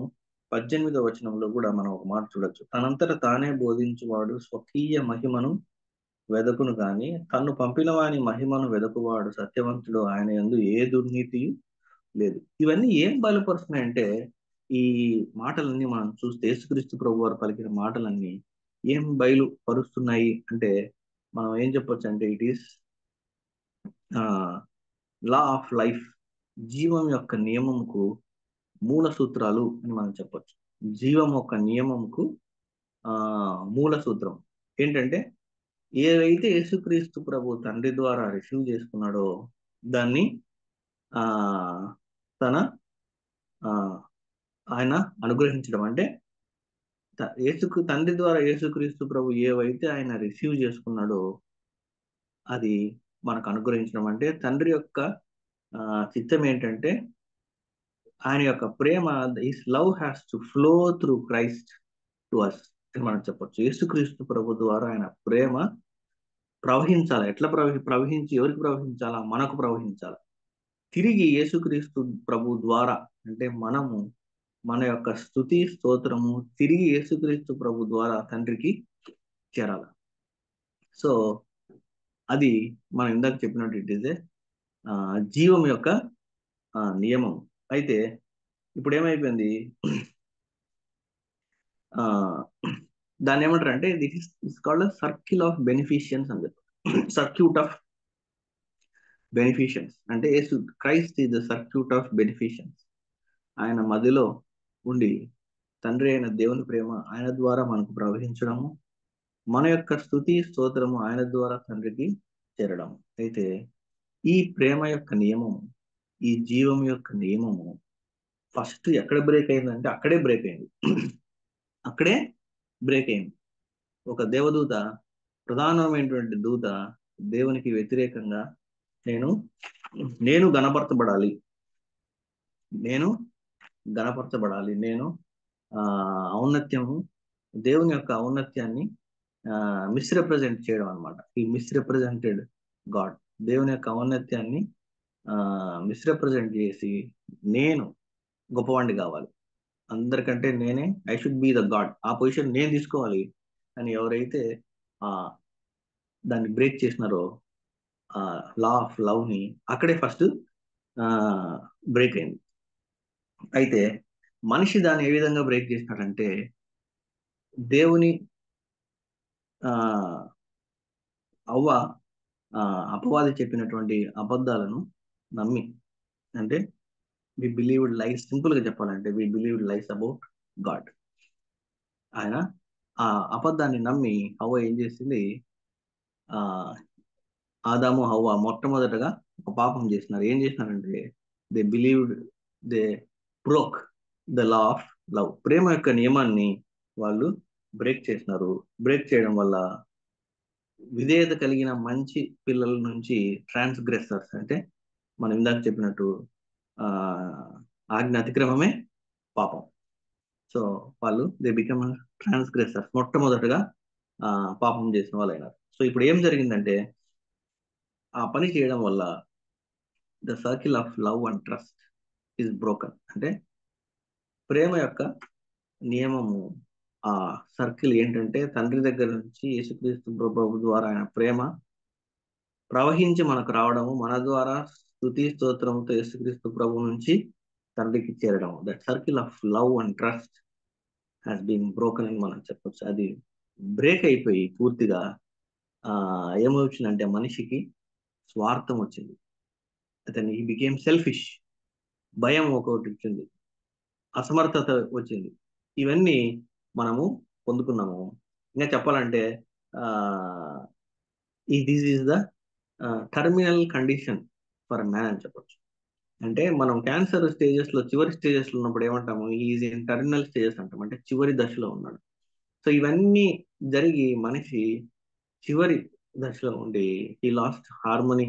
Speaker 3: 18వ వచనంలో కూడా మనం ఒక మాట చూడొచ్చు, తనంతట తానే బోధించువాడు స్వకీయ మహిమను వెదకును గాని తన్ను పంపిన వాని మహిమను వెదకువాడు సత్యవంతుడు, ఆయన యందు ఏ దుర్నీతి లేదు. ఇవన్నీ ఏం బయలుపరుస్తున్నాయంటే, ఈ మాటలన్నీ మనం చూస్తే యేసుక్రీస్తు ప్రభు వారు పలికిన మాటలన్నీ ఏం బయలుపరుస్తున్నాయి అంటే, మనం ఏం చెప్పొచ్చు అంటే, it is law of life, జీవం యొక్క నియమంకు మూల సూత్రాలు అని మనం చెప్పొచ్చు. జీవం యొక్క నియమంకు మూల సూత్రం ఏంటంటే, ఏవైతే యేసుక్రీస్తు ప్రభు తండ్రి ద్వారా రిసీవ్ చేసుకున్నాడో దాన్ని ఆ తన ఆయన అనుగ్రహించడం. అంటే తండ్రి ద్వారా యేసుక్రీస్తు ప్రభు ఏవైతే ఆయన రిసీవ్ చేసుకున్నాడో అది మనకు అనుగ్రహించడం. అంటే తండ్రి యొక్క చిత్తం ఏంటంటే, ఆయన యొక్క ప్రేమ, his love has to flow through Christ to us అని మనం చెప్పొచ్చు. యేసుక్రీస్తు ప్రభు ద్వారా ఆయన ప్రేమ ప్రవహించాలి. ఎట్లా ప్రవహించి ఎవరికి ప్రవహించాలా? మనకు ప్రవహించాలి. తిరిగి యేసుక్రీస్తు ప్రభు ద్వారా, అంటే మనము మన యొక్క స్తుతి స్తోత్రము తిరిగి యేసుక్రీస్తు ప్రభు ద్వారా తండ్రికి చేరాలి. సో అది మనం ఇందాక చెప్పినట్టు ఇట్ ఈస్ ఏ జీవం యొక్క నియమం. అయితే ఇప్పుడు ఏమైపోయింది, దాన్ని ఏమంటారు అంటే, this is called circle of beneficence అని చెప్పారు. సర్క్యూట్ ఆఫ్ బెనిఫిషియన్స్ అంటే Christ is the circuit of beneficence. ఆయన మధ్యలో ఉండి తండ్రి అయిన దేవుని ప్రేమ ఆయన ద్వారా మనకు ప్రవహించడము, మన యొక్క స్తుతి స్తోత్రము ఆయన ద్వారా తండ్రికి చేరడం. అయితే ఈ ప్రేమ యొక్క నియమము, ఈ జీవం యొక్క నియమము ఫస్ట్ ఎక్కడ బ్రేక్ అయిందంటే అక్కడే బ్రేక్ అయింది. అక్కడే బ్రేక్ అయింది. ఒక దేవదూత, ప్రధానమైనటువంటి దూత దేవునికి వ్యతిరేకంగా నేను గణపరచబడాలి, నేను ఔన్నత్యము, దేవుని యొక్క ఔన్నత్యాన్ని మిస్రిప్రజెంట్ చేయడం అనమాట. ఈ మిస్రిప్రజెంటెడ్ గాడ్, దేవుని యొక్క ఔన్నత్యాన్ని మిస్రిప్రజెంట్ చేసి నేను గొప్పవాడిని కావాలి, అందరికంటే నేనే, I should be the God, ఆ పొజిషన్ నేను తీసుకోవాలి అని ఎవరైతే దాన్ని బ్రేక్ చేసినారో, లా ఆఫ్ లవ్ ని, అక్కడే ఫస్ట్ బ్రేక్ అయింది. అయితే మనిషి దాన్ని ఏ విధంగా బ్రేక్ చేసినాడంటే, దేవుని అవ్వ అపవాది చెప్పినటువంటి అబద్ధాలను నమ్మి, అంటే వి బిలీవ్డ్ లైస్, సింపుల్ గా చెప్పాలంటే వి బిలీవ్డ్ లైస్ అబౌట్ గాడ్. ఆయన ఆ అబద్ధాన్ని నమ్మి హవ్వ ఏం చేసింది, ఆదాము హవ్వ మొట్టమొదటగా ఒక పాపం చేసినారు. ఏం చేసినారంటే, they broke the law of love, ప్రేమ యొక్క నియమాన్ని వాళ్ళు బ్రేక్ చేసినారు. బ్రేక్ చేయడం వల్ల విధేయత కలిగిన మంచి పిల్లల నుంచి ట్రాన్స్గ్రెసర్స్, అంటే మనం ఇందాక చెప్పినట్టు ఆజ్ఞ అతిక్రమమే పాపం. సో వాళ్ళు దే బికమ్ ట్రాన్స్గ్రెసర్స్, మొట్టమొదటగా పాపం చేసిన వాళ్ళు అయినారు. సో ఇప్పుడు ఏం జరిగిందంటే, ఆ పని చేయడం వల్ల the circle of love and trust is broken. అంటే ప్రేమ యొక్క నియమము, ఆ సర్కిల్ ఏంటంటే, తండ్రి దగ్గర నుంచి యేసుక్రీస్తు ప్రభు ద్వారా ఆయన ప్రేమ ప్రవహించి మనకు రావడము, మన ద్వారా స్తుతి స్తోత్రంతో యేసుక్రీస్తు ప్రభు నుంచి తండ్రికి చేరడం. That circle of love and trust has been broken అని మనం చెప్పొచ్చు. అది బ్రేక్ అయిపోయి పూర్తిగా ఏమొచ్చిందంటే, మనిషికి స్వార్థం వచ్చింది. అతని హీ బికేమ్ సెల్ఫిష్, భయం ఒకటి వచ్చింది, అసమర్థత వచ్చింది. ఇవన్నీ మనము పొందుకున్నాము. ఇంకా చెప్పాలంటే this is the terminal condition for man అని చెప్పొచ్చు. అంటే మనం క్యాన్సర్ స్టేజెస్ లో, చివరి స్టేజెస్ లో ఉన్నప్పుడు ఏమంటాము, ఈజ్ ఇన్ టర్మినల్ స్టేజెస్ అంటాం, అంటే చివరి దశలో ఉన్నాడు. సో ఇవన్నీ జరిగి మనిషి చివరి దశలో ఉండి he lost harmony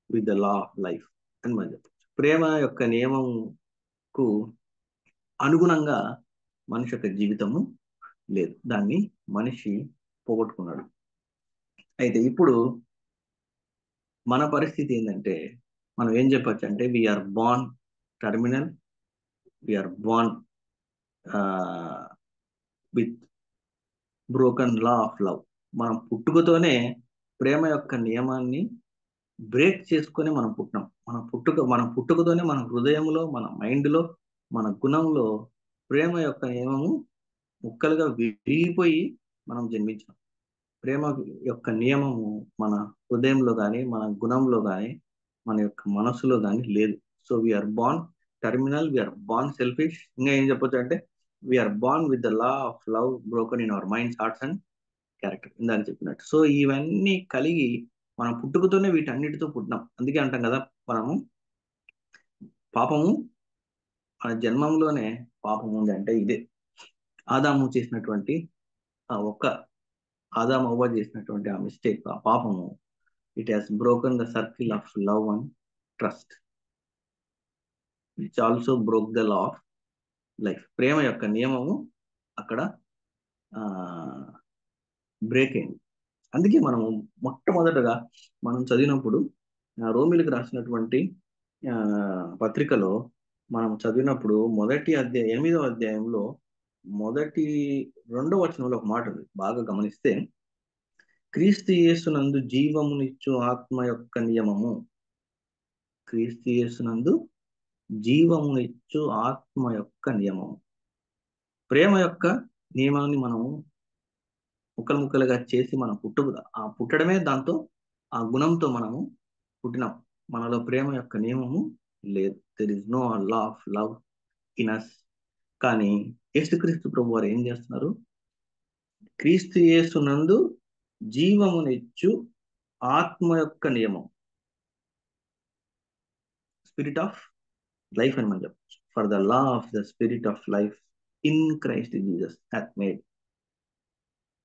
Speaker 3: with the law of life అని మనం చెప్పచ్చు. ప్రేమ యొక్క నియమంకు అనుగుణంగా మనిషి యొక్క జీవితము లేదు. దాన్ని మనిషి పోగొట్టుకున్నాడు. అయితే ఇప్పుడు మన పరిస్థితి ఏంటంటే మనం ఏం చెప్పొచ్చు అంటే we are born terminal, we are born with broken law of love. మనం పుట్టుకతోనే ప్రేమ యొక్క నియమాన్ని బ్రేక్ చేసుకొని మనం పుట్టినాం. మన పుట్టుకతోనే మన హృదయంలో, మన మైండ్లో, మన గుణంలో ప్రేమ యొక్క నియమము ముక్కలుగా విరిగిపోయి మనం జన్మించాం. ప్రేమ యొక్క నియమము మన హృదయంలో కానీ, మన గుణంలో కానీ, మన యొక్క మనసులో కానీ లేదు. So we are born terminal, we are born selfish. ఇంకా ఏం చెప్పొచ్చు అంటే we are born with the law of love broken in our minds, hearts and character. ఇందాక చెప్పినట్టు. సో ఇవన్నీ కలిగి మనం పుట్టుకతోనే వీటన్నిటితో పుట్టినాం. అందుకే అంటాం కదా, మనము పాపము మన జన్మంలోనే పాపం ఉంది అంటే ఇదే. ఆదాము చేసినటువంటి ఆదాము అవ్వ చేసినటువంటి ఆ మిస్టేక్, ఆ పాపము, it has broken the circle of love and trust, which also broke the law of life. ప్రేమ యొక్క నియమము అక్కడ బ్రేక్ అయింది. అందుకే మనము మొట్టమొదటగా మనం చదివినప్పుడు రోమిలకు రాసినటువంటి పత్రికలో మనం చదివినప్పుడు మొదటి అధ్యాయం 8వ అధ్యాయంలో మొదటి 2వ వచనంలో ఒక మాట ఉంది. బాగా గమనిస్తే, క్రీస్తు యేసునందు జీవమునిచ్చు ఆత్మ యొక్క నియమము, క్రీస్తు యేసునందు జీవమునిచ్చు ఆత్మ యొక్క నియమము. ప్రేమ యొక్క నియమాన్ని మనము ముక్కలు ముక్కలుగా చేసి మనం పుట్టడమే దాంతో, ఆ గుణంతో మనము పుట్టినాం. మనలో ప్రేమ యొక్క నియమము లేదు. There is no law of love in us. కానీ యేసుక్రీస్తు ప్రభు వారు ఏం చేస్తున్నారు? క్రీస్తు యేసునందు జీవమునిచ్చు ఆత్మ యొక్క నియమం, స్పిరిట్ ఆఫ్ లైఫ్ అని మనం చెప్పచ్చు. For the law of the spirit of life in Christ Jesus hath made,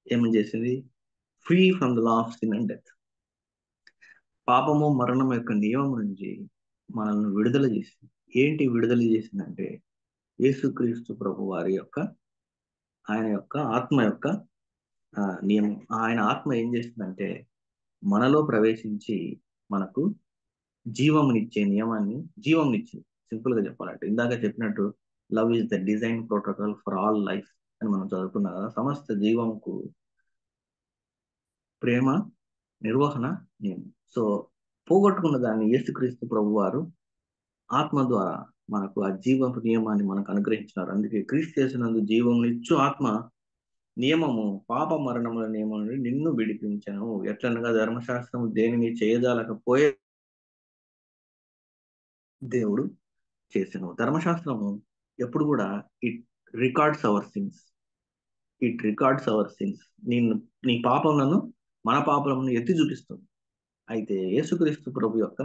Speaker 3: ఏమని చేసింది? Free from the law of sin and death. పాపము మరణం యొక్క నియమం నుంచి మనల్ని విడుదల చేసింది. ఏంటి విడుదల చేసిందంటే యేసుక్రీస్తు ప్రభు వారి యొక్క ఆయన యొక్క ఆత్మ యొక్క నియమం. ఆయన ఆత్మ ఏం చేసిందంటే మనలో ప్రవేశించి మనకు జీవమునిచ్చే నియమాన్ని జీవంనిచ్చింది. సింపుల్ గా చెప్పాలంటే ఇందాక చెప్పినట్టు love is the design protocol for all life అని మనం చదువుకున్నాం కదా. సమస్త జీవంకు ప్రేమ నిర్వహణ నియమం. సో పోగొట్టుకున్న దాన్ని యేసుక్రీస్తు ప్రభు వారు ఆత్మ ద్వారా మనకు ఆ జీవపు నియమాన్ని మనకు అనుగ్రహించినారు. అందుకే క్రీస్తు యేసునందు జీవమునిచ్చు ఆత్మ నియమము పాప మరణముల నియమం నుండి నిన్ను విడిపించను. ఎట్లనగా ధర్మశాస్త్రం దేనిని చేయజాలకపోయే దేవుడు చేసెను. ధర్మశాస్త్రము ఎప్పుడు కూడా it records our sins, it records our sins. నీ పాపములను, మన పాపములను ఎత్తి చూపిస్తుంది. అయితే యేసుక్రీస్తు ప్రభు యొక్క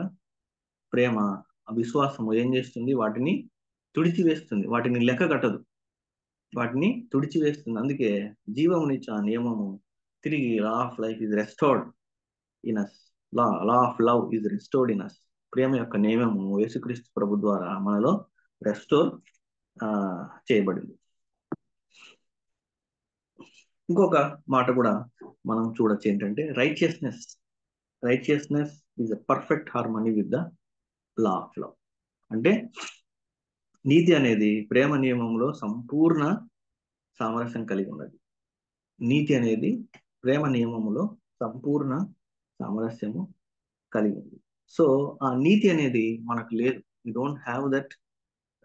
Speaker 3: ప్రేమ, విశ్వాసము ఏం చేస్తుంది? వాటిని తుడిచివేస్తుంది, వాటిని లెక్క కట్టదు, వాటిని తుడిచివేస్తుంది. అందుకే జీవమునిచ్చే ఆ నియమము తిరిగి law of life is restored in us, law of love is restored in us. ప్రేమ యొక్క నియమము యేసుక్రీస్తు ప్రభు ద్వారా మనలో రెస్టోర్ చేయబడింది. ఇంకొక మాట కూడా మనం చూడొచ్చు, ఏంటంటే righteousness is a perfect harmony with the law of love. అంటే నీతి అనేది ప్రేమ నియమంలో సంపూర్ణ సామరస్యం కలిగి ఉన్నది. నీతి అనేది ప్రేమ నియమములో సంపూర్ణ సామరస్యము కలిగి ఉంది. సో ఆ నీతి అనేది మనకు లేదు. We don't have that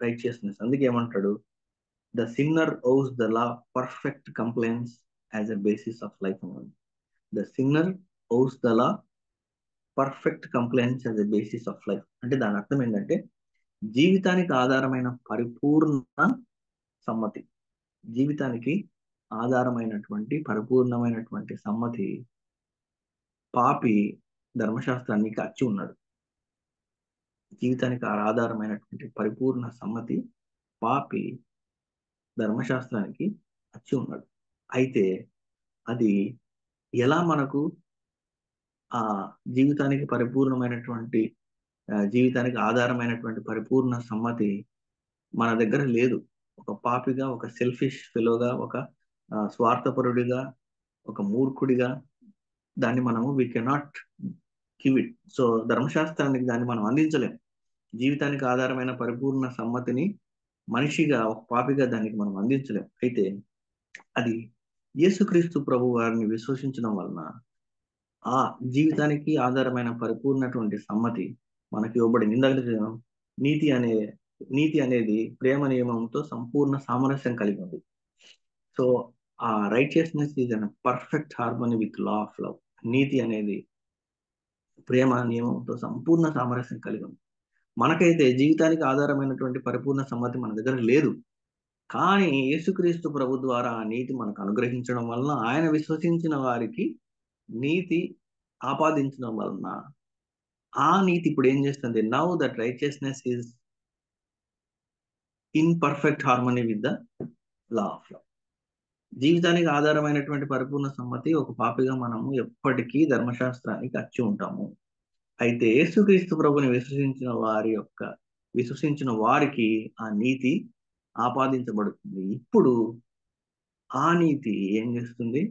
Speaker 3: righteousness. అందుకే ఏమంటాడు? The sinner owes the law perfect compliance as a basis of life అన్నది. The sinner owes the law perfect compliance as a basis of life. అంటే దాని అర్థం ఏంటంటే జీవితానికి ఆధారమైన పరిపూర్ణ సమ్మతి, జీవితానికి ఆధారమైనటువంటి పరిపూర్ణమైనటువంటి సమ్మతి పాపి ధర్మశాస్త్రానికి అచ్చి ఉన్నాడు. జీవితానికి ఆధారమైనటువంటి పరిపూర్ణ సమ్మతి పాపి ధర్మశాస్త్రానికి అచ్చి ఉన్నాడు. అయితే అది ఎలా మనకు ఆ జీవితానికి పరిపూర్ణమైనటువంటి జీవితానికి ఆధారమైనటువంటి పరిపూర్ణ సమ్మతి మన దగ్గర లేదు. ఒక పాపిగా, ఒక సెల్ఫిష్ ఫెలోగా, ఒక స్వార్థపరుడిగా, ఒక మూర్ఖుడిగా దాన్ని మనము we cannot give it. So ధర్మశాస్త్రానికి దాన్ని మనం అందించలేం. జీవితానికి ఆధారమైన పరిపూర్ణ సమ్మతిని మనిషిగా, ఒక పాపిగా దానికి మనం అందించలేం. అయితే అది యేసుక్రీస్తు ప్రభు వారిని విశ్వసించడం వలన ఆ జీవితానికి ఆధారమైన పరిపూర్ణటువంటి సమ్మతి మనకి ఇవ్వబడింది. ఇందాక చదివాం, నీతి అనే నీతి అనేది ప్రేమ నియమంతో సంపూర్ణ సామరస్యం కలిగి ఉంది. సో ఆ righteousness is an perfect harmony with law of love. నీతి అనేది ప్రేమ నియమంతో సంపూర్ణ సామరస్యం కలిగి ఉంది. మనకైతే జీవితానికి ఆధారమైనటువంటి పరిపూర్ణ సమ్మతి మన దగ్గర లేదు. కానీ యేసుక్రీస్తు ప్రభు ద్వారా ఆ నీతి మనకు అనుగ్రహించడం వలన, ఆయన విశ్వసించిన వారికి నీతి ఆపాదించడం వలన ఆ నీతి ఇప్పుడు ఏం చేస్తుంది? Now that righteousness is in perfect harmony with the law of love. జీవితానికి ఆధారమైనటువంటి పరిపూర్ణ సమ్మతి ఒక పాపిగా మనము ఎప్పటికీ ధర్మశాస్త్రానికి అచ్చి ఉంటాము. అయితే యేసుక్రీస్తు ప్రభుని విశ్వసించిన వారికి ఆ నీతి ఆపాదించబడుతుంది. ఇప్పుడు ఆ నీతి ఏం చేస్తుంది?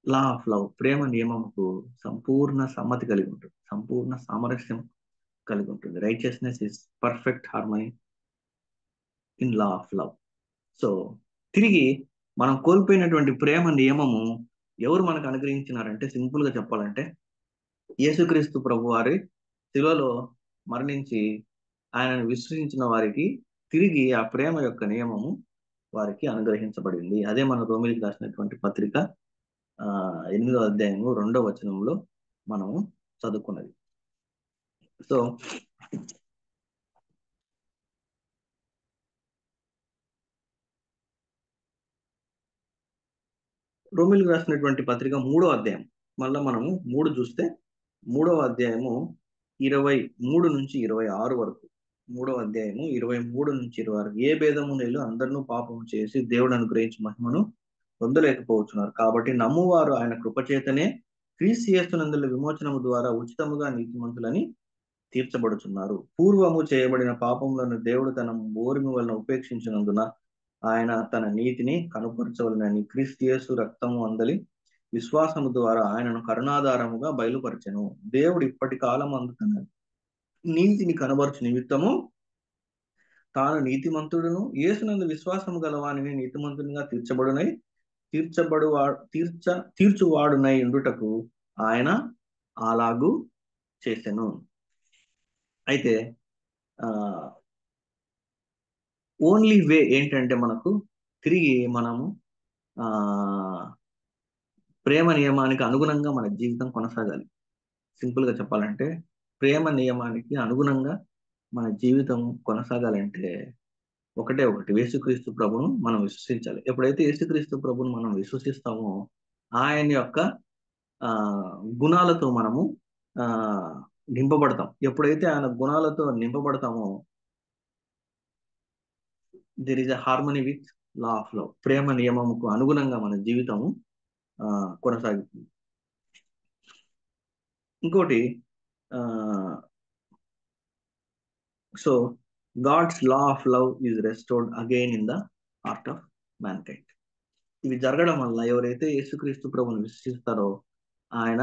Speaker 3: లా ఆఫ్ లవ్, ప్రేమ నియమముకు సంపూర్ణ సమ్మతి కలిగి ఉంటుంది, సంపూర్ణ సామరస్యం కలిగి ఉంటుంది. Righteousness is perfect harmony in law of love. So తిరిగి మనం కోల్పోయినటువంటి ప్రేమ నియమము ఎవరు మనకు అనుగ్రహించినారంటే, సింపుల్ గా చెప్పాలంటే యేసుక్రీస్తు ప్రభు వారి శిలువలో మరణించి ఆయనను విశ్వసించిన వారికి తిరిగి ఆ ప్రేమ యొక్క నియమము వారికి అనుగ్రహించబడింది. అదే మన రోమిలికి రాసినటువంటి పత్రిక 8వ అధ్యాయము 2వ వచనంలో మనము చదువుకున్నది. సో రోమిలికి రాసినటువంటి పత్రిక 3వ అధ్యాయం, మళ్ళా మనము 3 చూస్తే 3వ అధ్యాయము 23 నుంచి 26 వరకు, 3వ అధ్యాయము 23 నుంచి 26 వరకు, ఏ భేదము లేదు, అందరినూ పాపము చేసి దేవుడు అనుగ్రహించి మహిమను పొందలేకపోతున్నారు. కాబట్టి నమ్మువారు ఆయన కృపచేతనే క్రీస్తు యేసునందుల విమోచనము ద్వారా ఉచితముగా నీతిమంతులని తీర్చబడుతున్నారు. పూర్వము చేయబడిన పాపములను దేవుడు తన ఓర్మి వలన ఉపేక్షించినందున ఆయన తన నీతిని కనుపరచవలనని క్రీస్తు యేసు రక్తము అందలి విశ్వాసము ద్వారా ఆయనను కరుణాధారముగా బయలుపరచెను. దేవుడు ఇప్పటి కాలం తన నీతిని కనబరచు నిమిత్తము తాను నీతిమంతుడును యేసునందు విశ్వాసము గలవానిని నీతిమంతునిగా తీర్చువాడునై ఉండుటకు ఆయన అలాగూ చేసెను. అయితే ఓన్లీ వే ఏంటంటే మనకు తిరిగి మనము ప్రేమ నియమానికి అనుగుణంగా మన జీవితం కొనసాగాలి. సింపుల్ గా చెప్పాలంటే ప్రేమ నియమానికి అనుగుణంగా మన జీవితం కొనసాగాలంటే ఒకటి యేసుక్రీస్తు ప్రభును మనం విశ్వసించాలి. ఎప్పుడైతే యేసుక్రీస్తు ప్రభును మనం విశ్వసిస్తామో ఆయన యొక్క గుణాలతో మనము నింపబడతాం. ఎప్పుడైతే ఆయన గుణాలతో నింపబడతామో there is a harmony with law of love. ప్రేమ నియమముకు అనుగుణంగా మన జీవితము కొనసాగుతుంది. ఇంకోటి, so God's law of love is restored again in the heart of mankind. ఇవి జరగడం వల్ల ఎవరైతే యేసుక్రీస్తు ప్రభుని విశ్వసిస్తారో ఆయన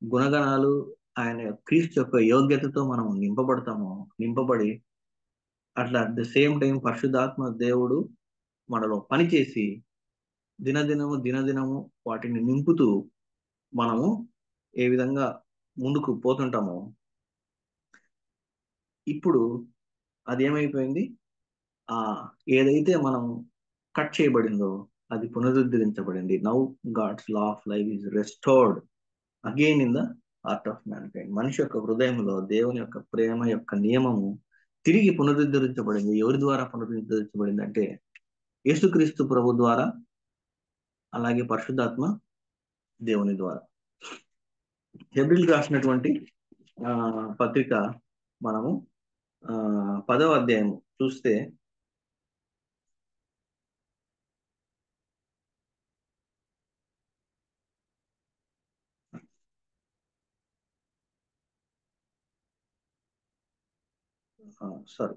Speaker 3: గుణగణాలు, ఆయన క్రీస్తు యొక్క యోగ్యతతో మనం నింపబడి అట్లా అట్ ద సేమ్ టైం పరిశుద్ధాత్మ దేవుడు మనలో పనిచేసి దినదినము వాటిని నింపుతూ మనము ఏ విధంగా ముందుకు పోతుంటామో ఇప్పుడు అదేమైపోయింది, ఏదైతే మనం కట్ చేయబడిందో అది పునరుద్ధరించబడింది. Now God's law of life is restored again in the heart of mankind. మనిషి యొక్క హృదయంలో దేవుని యొక్క ప్రేమ యొక్క నియమము తిరిగి పునరుద్ధరించబడింది. ఎవరి ద్వారా పునరుద్ధరించబడింది అంటే యేసుక్రీస్తు ప్రభు ద్వారా, అలాగే పరిశుద్ధాత్మ దేవుని ద్వారా. హెబ్రీయులకు రాసినటువంటి పత్రిక మనము 10వ అధ్యాయము చూస్తే సారీ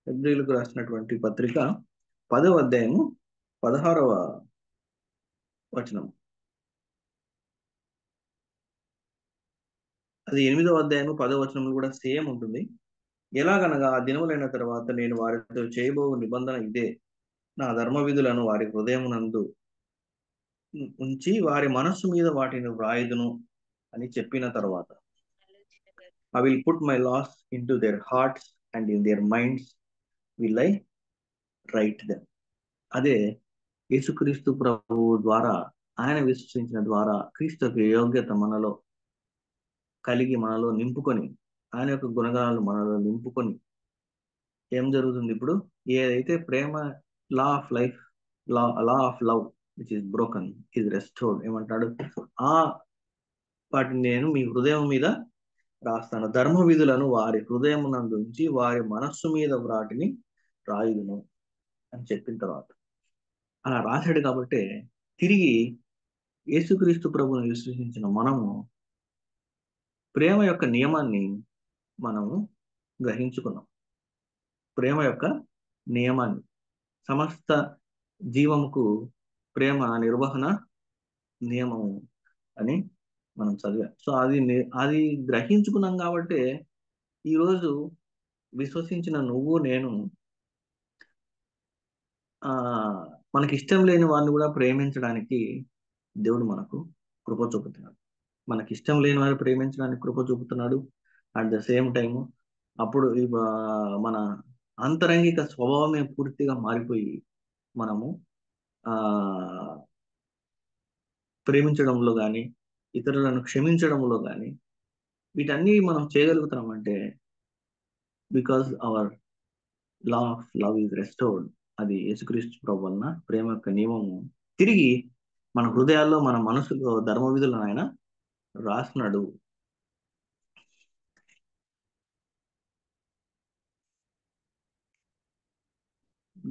Speaker 3: హెబ్రీయులకు రాసినటువంటి పత్రిక 10వ అధ్యాయము 16వ వచనం. అది 8వ అధ్యాయము 10వ వచనంలో కూడా సేమ్ ఉంటుంది. ఎలాగనగా ఆ దినములైన తర్వాత నేను వారితో చేయబో నిబంధన ఇదే, నా ధర్మ విధులను వారి హృదయమునందు ఉంచి వారి మనస్సు మీద వాటిని వ్రాయుదును అని చెప్పిన తర్వాత, I will put my laws into their hearts and in their minds will I write them. అదే యేసుక్రీస్తు ప్రభువు ద్వారా, ఆయన విశ్వసించిన ద్వారా క్రీస్తు యోగ్యత మనలో కలిగి మనలో నింపుకొని, ఆయన యొక్క గుణగణాలు మనలో నింపుకొని ఏం జరుగుతుంది ఇప్పుడు? ఏదైతే ప్రేమ, law of life, law of love which is broken is restored, ఏమంటాడు? ఆ వాటిని నేను మీ హృదయం మీద రాస్తాను, ధర్మ విధులను వారి హృదయమునందు ఉంచి వారి మనస్సు మీద వాటిని రాయుదును అని చెప్పిన తర్వాత, అలా రాశాడు కాబట్టి తిరిగి యేసుక్రీస్తు ప్రభువుని విశ్వసించిన మనము ప్రేమ యొక్క నియమాన్ని మనము గ్రహించుకున్నాం. ప్రేమ యొక్క నియమాన్ని, సమస్త జీవముకు ప్రేమ నిర్వహణ నియమము అని మనం చదివాం. సో అది గ్రహించుకున్నాం కాబట్టి ఈరోజు విశ్వసించిన నువ్వు నేను మనకి ఇష్టం లేని వారిని కూడా ప్రేమించడానికి దేవుడు మనకు కృప చూపుతున్నాడు. మనకి ఇష్టం లేని వారిని ప్రేమించడానికి కృప చూపుతున్నాడు. అట్ ద సేమ్ టైము అప్పుడు మన అంతరంగిక స్వభావమే పూర్తిగా మారిపోయి మనము ప్రేమించడంలో కానీ, ఇతరులను క్షమించడంలో కానీ, వీటన్నీ మనం చేయగలుగుతున్నామంటే because our law of love is restored. అది యేసుక్రీస్తు ప్రభు వలన ప్రేమ యొక్క నియమము తిరిగి మన హృదయాల్లో, మన మనసులో ధర్మ విధులను ఆయన రాసినాడు.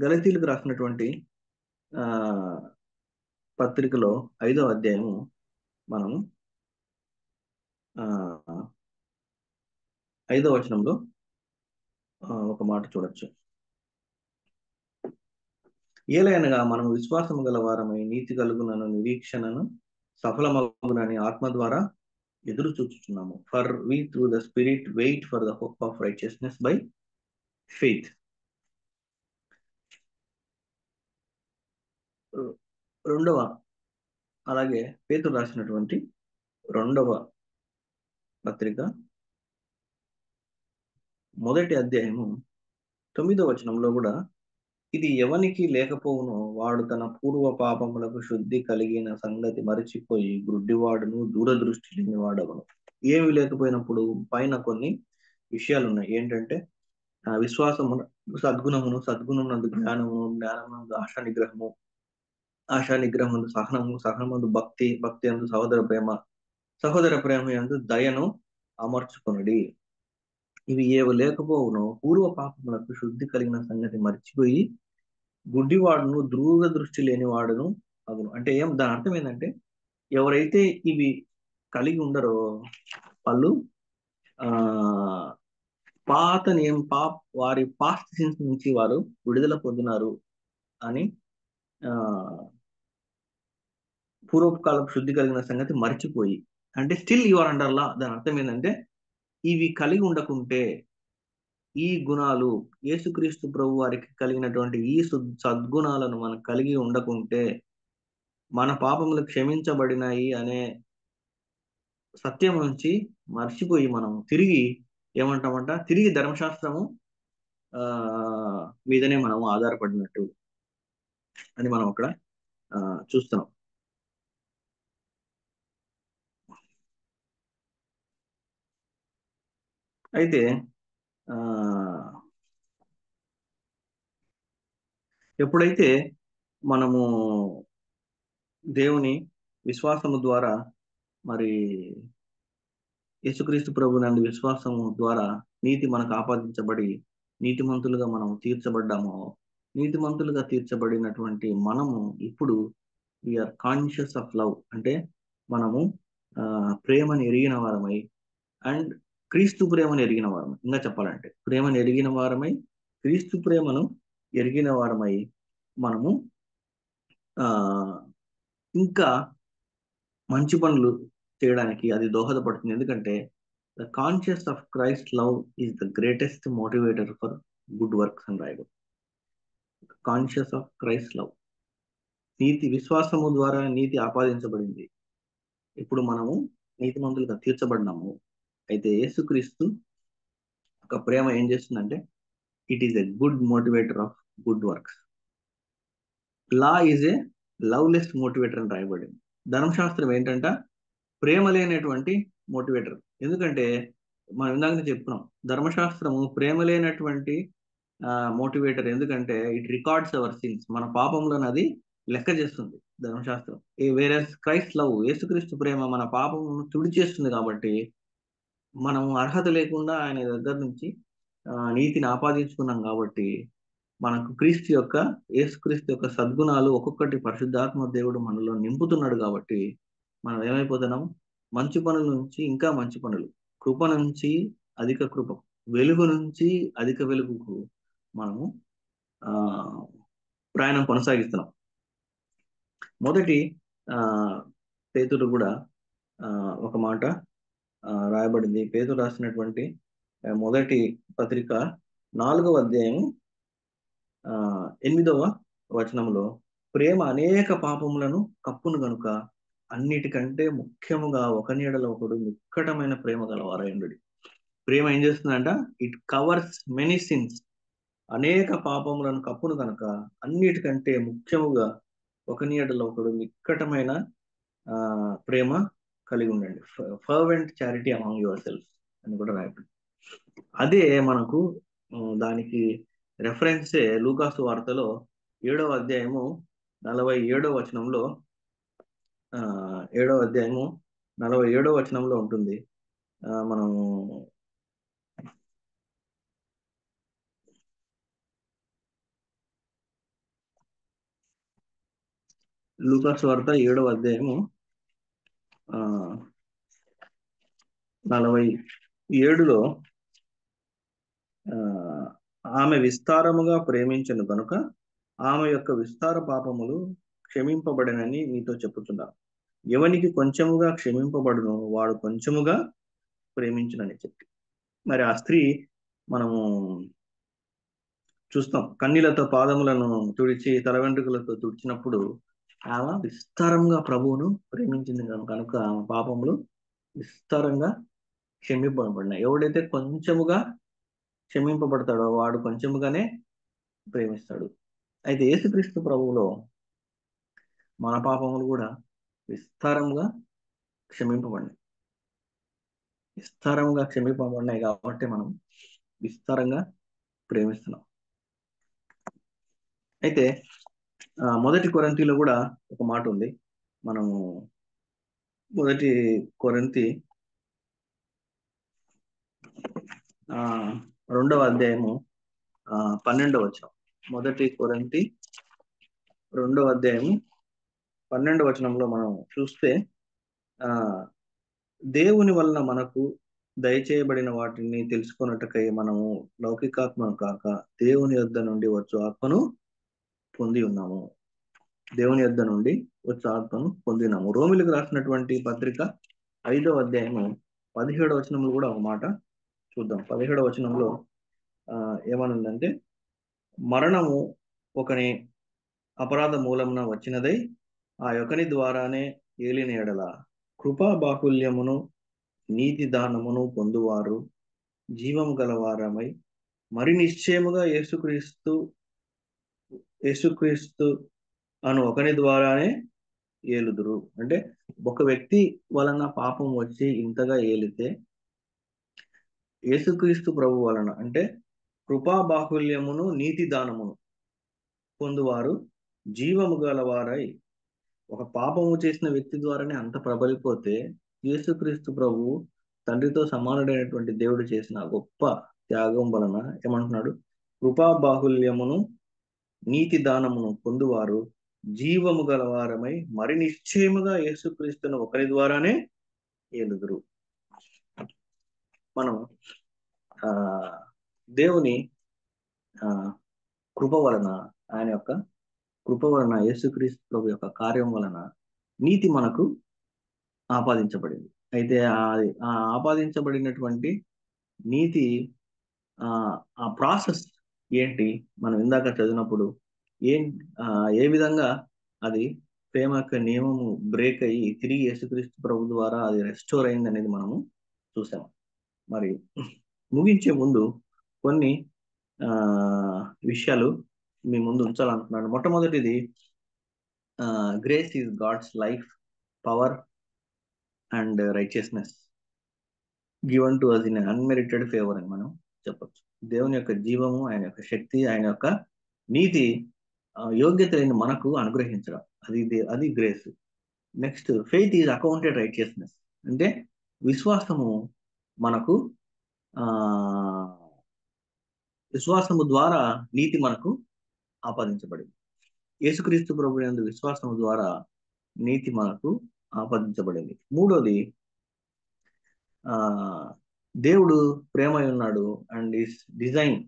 Speaker 3: గలతీయులకు రాసినటువంటి పత్రికలో 5వ అధ్యాయము మనము 5వ వచనంలో ఒక మాట చూడొచ్చు. ఏలైనగా మనం విశ్వాసము గల వారమై నీతి కలుగునను నిరీక్షణను సఫలమగునని ఆత్మ ద్వారా ఎదురు చూచుచున్నాము. For we through the spirit wait for the hope of righteousness by faith. రెండవ, అలాగే పేతురు రాసినటువంటి 2వ పత్రిక 1వ అధ్యాయము 9వ వచనంలో కూడా, ఇది ఎవనికి లేకపోవునో వాడు తన పూర్వ పాపములకు శుద్ధి కలిగిన సంగతి మరిచిపోయి గుడ్డివాడును దూరదృష్టి లేని వాడవను. ఏమి లేకపోయినప్పుడు పైన కొన్ని విషయాలు ఉన్నాయి. ఏంటంటే విశ్వాసము సద్గుణమును, సద్గుణమునందు జ్ఞానమును, జ్ఞానమునందు ఆశా నిగ్రహము, ఆశా నిగ్రహముందు సహనము, సహనముందు భక్తి, భక్తి అందు సహోదర ప్రేమ, సహోదర ప్రేమ యందు దయను అమర్చుకొనుడి. ఇవి ఏవి లేకపోవునో పూర్వ పాపములకు శుద్ధి కలిగిన సంగతి మర్చిపోయి గుడ్డివాడును దూరదృష్టి లేని వాడును అగును. అంటే దాని అర్థం ఏంటంటే, ఎవరైతే ఇవి కలిగి ఉండరో వాళ్ళు వారి పాస్ట్ సిన్స్ నుంచి వారు విడుదల పొందినారు అని, పూర్వకాలపు శుద్ధి కలిగిన సంగతి మర్చిపోయి, అంటే still you are under law. దాని అర్థం ఏంటంటే, ఇవి కలిగి ఉండకుంటే, ఈ గుణాలు యేసుక్రీస్తు ప్రభు వారికి కలిగినటువంటి ఈ సద్గుణాలను మనం కలిగి ఉండకుంటే, మన పాపములు క్షమించబడినాయి అనే సత్యం నుంచి మర్చిపోయి మనం తిరిగి ఏమంటామంట, తిరిగి ధర్మశాస్త్రము మీదనే మనం ఆధారపడినట్టు అని మనం అక్కడ చూస్తున్నాం. అయితే ఎప్పుడైతే మనము దేవుని విశ్వాసము ద్వారా, మరి యేసుక్రీస్తు ప్రభు నందు విశ్వాసము ద్వారా నీతి మనకు ఆపాదించబడి నీతిమంతులుగా మనం తీర్చబడ్డామో, నీతిమంతులుగా తీర్చబడినటువంటి మనము ఇప్పుడు వీఆర్ కాన్షియస్ ఆఫ్ లవ్. అంటే మనము ప్రేమను ఎరిగిన వారమై, అండ్ క్రీస్తు ప్రేమను ఎరిగిన వారమై, ఇంకా చెప్పాలంటే ప్రేమను ఎరిగిన వారమై క్రీస్తు ప్రేమను ఎరిగిన వారమై మనము ఆ ఇంకా మంచి పనులు చేయడానికి అది దోహదపడుతుంది. ఎందుకంటే the conscious of Christ love is the greatest motivator for good works అని రాయడం. కాన్షియస్ ఆఫ్ క్రైస్ట్ లవ్, నీతి విశ్వాసము ద్వారా నీతి ఆపాదించబడింది. ఇప్పుడు మనము నీతిమంతులుగా తీర్చబడినాము. అయితే యేసుక్రీస్తు ఒక ప్రేమ ఏం చేస్తుందంటే it is a good motivator of good works. Law is a loveless motivator అని రాయబడింది. ధర్మశాస్త్రం ఏంటంట ప్రేమ లేనటువంటి మోటివేటర్. ఎందుకంటే మనం ఇందాక చెప్పుకున్నాం, ధర్మశాస్త్రము ప్రేమ లేనటువంటి మోటివేటర్. ఎందుకంటే ఇట్ రికార్డ్స్ అవర్ సిన్స్, మన పాపంలోని అది లెక్క చేస్తుంది ధర్మశాస్త్రం. వేరే క్రైస్ట్ లవ్, యేసుక్రీస్తు ప్రేమ మన పాపమును తుడిచేస్తుంది. కాబట్టి మనం అర్హత లేకుండా ఆయన దగ్గర నుంచి నీతిని ఆపాదించుకున్నాం. కాబట్టి మనకు యేసుక్రీస్తు యొక్క సద్గుణాలు ఒక్కొక్కటి పరిశుద్ధాత్మ దేవుడు మనలో నింపుతున్నాడు. కాబట్టి మనం ఏమైపోతున్నాం, మంచి పనుల నుంచి ఇంకా మంచి పనులు, కృప నుంచి అధిక కృప, వెలుగు నుంచి అధిక వెలుగుకు మనము ప్రయాణం కొనసాగిస్తున్నాం. మొదటి పేతురు కూడా ఒక మాట రాయబడింది. పేతురు రాసినటువంటి మొదటి పత్రిక 4వ అధ్యాయం 8వ వచనంలో, ప్రేమ అనేక పాపములను కప్పును గనుక అన్నిటికంటే ముఖ్యముగా ఒకని యెడల ఒకడు నిక్కటమైన ప్రేమ గలవారైండు. ప్రేమ ఏం చేస్తుందంట, ఇట్ కవర్స్ మెనీ సిన్స్. అనేక పాపములను కప్పును కనుక అన్నిటికంటే ముఖ్యముగా ఒకని యెడల ఒకడు నిక్కటమైన ప్రేమ కలిగి ఉండండి. Fervent charity among your self అని కూడా రాయబడింది. అదే మనకు దానికి రెఫరెన్సే లూకాసు వార్తలో 7వ అధ్యాయము 47వ వచనంలో 7వ అధ్యాయము 47వ వచనంలో ఉంటుంది. మనము లూకాసు వార్త 7వ అధ్యాయము 47లో ఆమె విస్తారముగా ప్రేమించను కనుక ఆమె యొక్క విస్తార పాపములు క్షమింపబడనని మీతో చెప్పుతున్నా. ఎవనికి కొంచెముగా క్షమింపబడును వాడు కొంచెముగా ప్రేమించునని చెప్పి, మరి ఆ స్త్రీ మనము చూస్తాం, కన్నీళ్లతో పాదములను తుడిచి తల వెంట్రుకలతో తుడిచినప్పుడు ఆమె విస్తారంగా ప్రభువును ప్రేమించింది కనుక ఆమె పాపములు విస్తారంగా క్షమింపబడినాయి. ఎవడైతే కొంచెముగా క్షమింపబడతాడో వాడు కొంచెముగానే ప్రేమిస్తాడు. అయితే యేసుక్రీస్తు ప్రభువులో మన పాపములు కూడా విస్తారంగా క్షమింపబడినాయి. కాబట్టి మనం విస్తారంగా ప్రేమిస్తున్నాం. అయితే మొదటి కొరింథీలో కూడా ఒక మాట ఉంది. మనము మొదటి కొరింథీ 2వ అధ్యాయము 12వ వచనం. మొదటి కొరింథీ 2వ అధ్యాయము 12వ వచనంలో మనం చూస్తే, దేవుని వలన మనకు దయచేయబడిన వాటిని తెలుసుకున్నట్టుకై మనము లౌకికాత్మను కాక దేవుని యొద్ద నుండి వచ్చు ఆత్మను పొంది ఉన్నాము. దేవుని యొద్ద నుండి వచ్చు ఆత్మను పొందినాము. రోమిలకు రాసినటువంటి పత్రిక 5వ అధ్యాయము 17వ వచనంలో కూడా ఒక మాట చూద్దాం. 17వ వచనంలో ఏమనుందంటే, మరణము ఒకని అపరాధ మూలమున వచ్చినదై ఆ యొకని ద్వారానే ఏలిన ఎడల కృపా బాహుల్యమును నీతి దానమును పొందువారు జీవము గలవారమై మరి నిశ్చయముగా యేసుక్రీస్తు అను ఒకని ద్వారానే ఏలుదురు. అంటే ఒక వ్యక్తి వలన పాపం వచ్చి ఇంతగా ఏలితే యేసుక్రీస్తు ప్రభు వలన, అంటే కృపా బాహుల్యమును నీతి దానమును పొందువారు జీవము గలవారై, ఒక పాపము చేసిన వ్యక్తి ద్వారానే అంత ప్రబలిపోతే యేసుక్రీస్తు ప్రభు తండ్రితో సమానుడైనటువంటి దేవుడు చేసిన గొప్ప త్యాగం వలన ఏమంటున్నాడు, కృపా బాహుల్యమును నీతి దానమును పొందువారు జీవము గలవారమై మరి నిశ్చయముగా యేసుక్రీస్తును ఒకరి ద్వారానే ఏలుదురు. మనం దేవుని ఆ కృప వలన, ఆయన యొక్క కృప వలన, యేసుక్రీస్తు ప్రభు యొక్క కార్యం వలన నీతి మనకు ఆపాదించబడింది. అయితే ఆ ఆపాదించబడినటువంటి నీతి ఆ ఆ ప్రాసెస్ ఏంటి? మనం ఇందాక చదివినప్పుడు ఏం ఏ విధంగా అది ప్రేమ యొక్క నియమము బ్రేక్ అయ్యి తిరిగి యేసుక్రీస్తు ప్రభు ద్వారా అది రెస్టోర్ అయింది అనేది మనము చూసాం. మరి ముగించే ముందు కొన్ని విషయాలు మీ ముందు ఉంచాలనుకున్నాను. మొట్టమొదటిది, grace is God's life, power and righteousness given to us in unmerited favour అని మనం చెప్పొచ్చు. దేవుని యొక్క జీవము, ఆయన యొక్క శక్తి, ఆయన యొక్క నీతి యోగ్యత లేని మనకు అనుగ్రహించడం, అది grace. Next, faith is accounted righteousness, అంటే విశ్వాసము మనకు విశ్వాసము ద్వారా నీతి మనకు ఆపాదించబడింది. యేసుక్రీస్తు ప్రభు యందు విశ్వాసము ద్వారా నీతి మనకు ఆపాదించబడింది. మూడోది, దేవుడు ప్రేమ ఉన్నాడు and is design,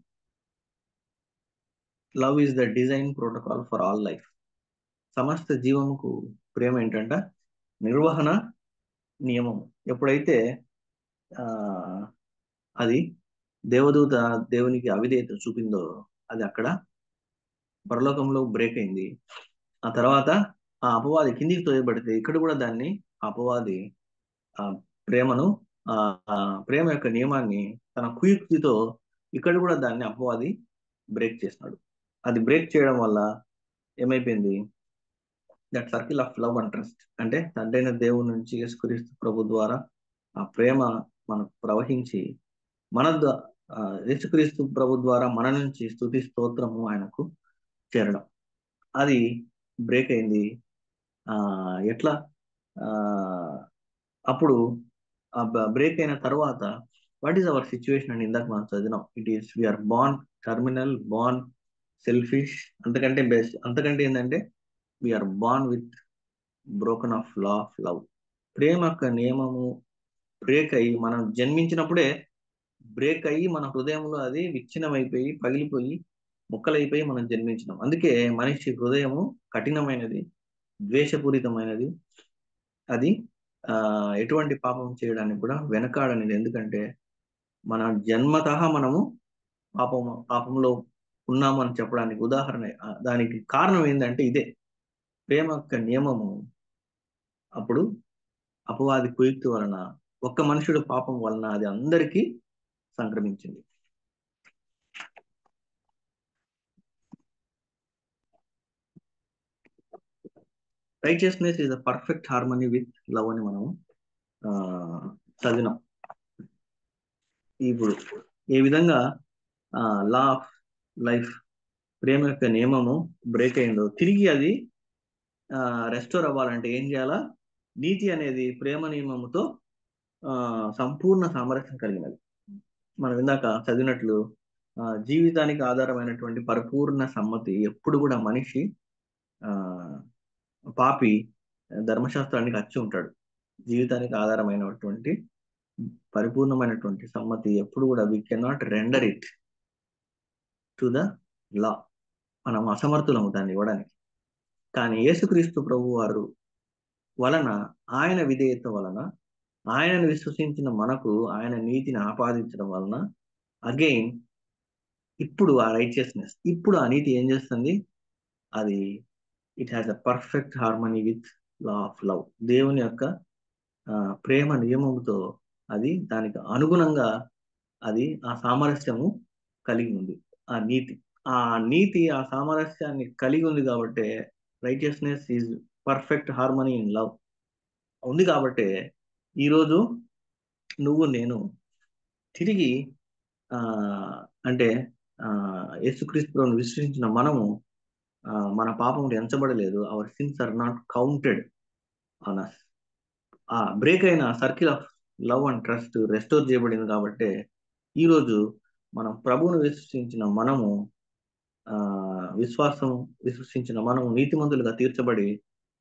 Speaker 3: love is the design protocol for all life. సమస్త జీవముకు ప్రేమ ఏంటంటే నిర్వహణ నియమం. ఎప్పుడైతే అది దేవదూత దేవునికి అవిధేయత చూపిందో అది అక్కడ పరలోకంలో బ్రేక్ అయింది. ఆ తర్వాత ఆ అపవాది కిందికి తోయబడితే ఇక్కడ కూడా దాన్ని అపవాది ప్రేమను ప్రేమ యొక్క నియమాన్ని తన కుయుక్తితో ఇక్కడ కూడా దాన్ని అపవాది బ్రేక్ చేసినాడు. అది బ్రేక్ చేయడం వల్ల ఏమైపోయింది? That circle of love and trust, అంటే తండ్రైన దేవుని నుంచి యేసుక్రీస్తు ప్రభు ద్వారా ఆ ప్రేమ మనకు ప్రవహించి మన యేసుక్రీస్తు ప్రభు ద్వారా మన నుంచి స్తుతి స్తోత్రము ఆయనకు చేరడం, అది బ్రేక్ అయింది. ఎట్లా? అప్పుడు ఆ బ్రేక్ అయిన తర్వాత వాట్ ఈస్ అవర్ సిచ్యువేషన్ అని ఇందాక మనం చదివినాం. It is we are born terminal, born selfish, అంతకంటే బెస్ట్, అంతకంటే ఏంటంటే we are born with broken of law of love. ప్రేమ యొక్క నియమము బ్రేక్ అయ్యి, మనం జన్మించినప్పుడే బ్రేక్ అయ్యి మన హృదయంలో అది విచ్ఛిన్నమైపోయి పగిలిపోయి ముక్కలైపోయి మనం జన్మించినాం. అందుకే మనిషి హృదయము కఠినమైనది, ద్వేషపూరితమైనది, అది ఎటువంటి పాపం చేయడానికి కూడా వెనకాడనిది. ఎందుకంటే మన జన్మతః మనము పాపంలో ఉన్నాము అని చెప్పడానికి ఉదాహరణ, దానికి కారణం ఏంటంటే ఇదే ప్రేమ యొక్క నియమము. అప్పుడు అపవాది కుయుక్తి వలన, ఒక్క మనుషుడు పాపం వలన అది అందరికీ సంక్రమించింది. Righteousness is a perfect harmony with love అని మనం చదివినాం. ఇప్పుడు ఏ విధంగా లా ఆఫ్ లైఫ్, ప్రేమ యొక్క నియమము బ్రేక్ అయిందో తిరిగి అది రెస్టోర్ అవ్వాలంటే ఏం చేయాలా? నీతి అనేది ప్రేమ నియమముతో సంపూర్ణ సామరస్యం కలిగినది. మనం ఇందాక చదివినట్లు జీవితానికి ఆధారమైనటువంటి పరిపూర్ణ సమ్మతి ఎప్పుడు కూడా మనిషి పాపి ధర్మశాస్త్రానికి వచ్చి ఉంటాడు. జీవితానికి ఆధారమైనటువంటి పరిపూర్ణమైనటువంటి సమ్మతి ఎప్పుడు కూడా we cannot render it to the law, మనం అసమర్థులము దాన్ని ఇవ్వడానికి. కానీ యేసుక్రీస్తు ప్రభు వారు వలన, ఆయన విధేయత వలన, ఆయనను విశ్వసించిన మనకు ఆయన నీతిని ఆపాదించడం వలన అగైన్ ఇప్పుడు ఆ రైచియస్నెస్, ఇప్పుడు ఆ నీతి ఏం చేస్తుంది? అది it has a perfect harmony with law of love. దేవుని యొక్క ప్రేమ నియమముతో అది దానికి అనుగుణంగా అది ఆ సామరస్యము కలిగి ఉంది. ఆ నీతి ఆ సామరస్యాన్ని కలిగి ఉంది కాబట్టి righteousness is perfect harmony in love ఉంది. కాబట్టి ఈరోజు నువ్వు నేను తిరిగి అంటే యేసుక్రీస్తు ప్రభువును విశ్వసించిన మనము మన పాపములు ఎంచబడలేదు. Our sins are not counted on us. ఆ బ్రేక్ అయిన circle of love and trust restore చేయబడింది. కాబట్టి ఈరోజు మనం ప్రభువును విశ్వసించిన మనము విశ్వసించిన మనము నీతిమంతులుగా తీర్చబడి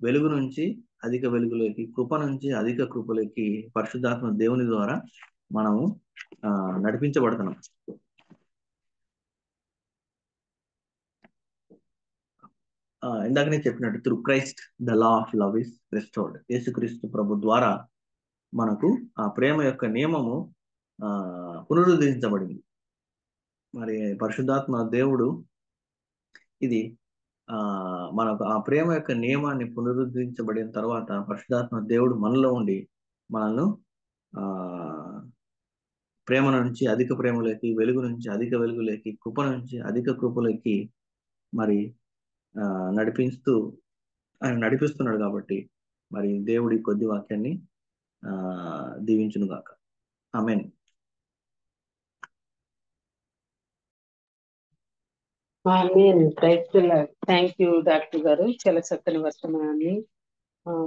Speaker 3: వెలుగు నుంచి అధిక వెలుగులోకి, కృప నుంచి అధిక కృపలోకి పరిశుద్ధాత్మ దేవుని ద్వారా మనము నడిపించబడుతున్నాం. ఇందాకనే చెప్పినట్టు through Christ the law of love is restored. యేసుక్రీస్తు ప్రభు ద్వారా మనకు ఆ ప్రేమ యొక్క నియమము పునరుద్ధరించబడింది. మరి పరిశుద్ధాత్మ దేవుడు ఇది మనకు ఆ ప్రేమ యొక్క నియమాన్ని పునరుద్ధరించబడిన తర్వాత పరిశుద్ధాత్మ దేవుడు మనలో ఉండి మనల్ని ప్రేమ నుంచి అధిక ప్రేమలోకి, వెలుగు నుంచి అధిక వెలుగులోకి, కృప నుంచి అధిక కృపలోకి మరి ఆయన నడిపిస్తున్నాడు. కాబట్టి మరి దేవుడి కొద్ది వాక్యాన్ని దీవించును గాక. ఆమేన్.
Speaker 4: థ్యాంక్ యూ డాక్టర్ గారు, చాలా చక్కని వర్తమానాన్ని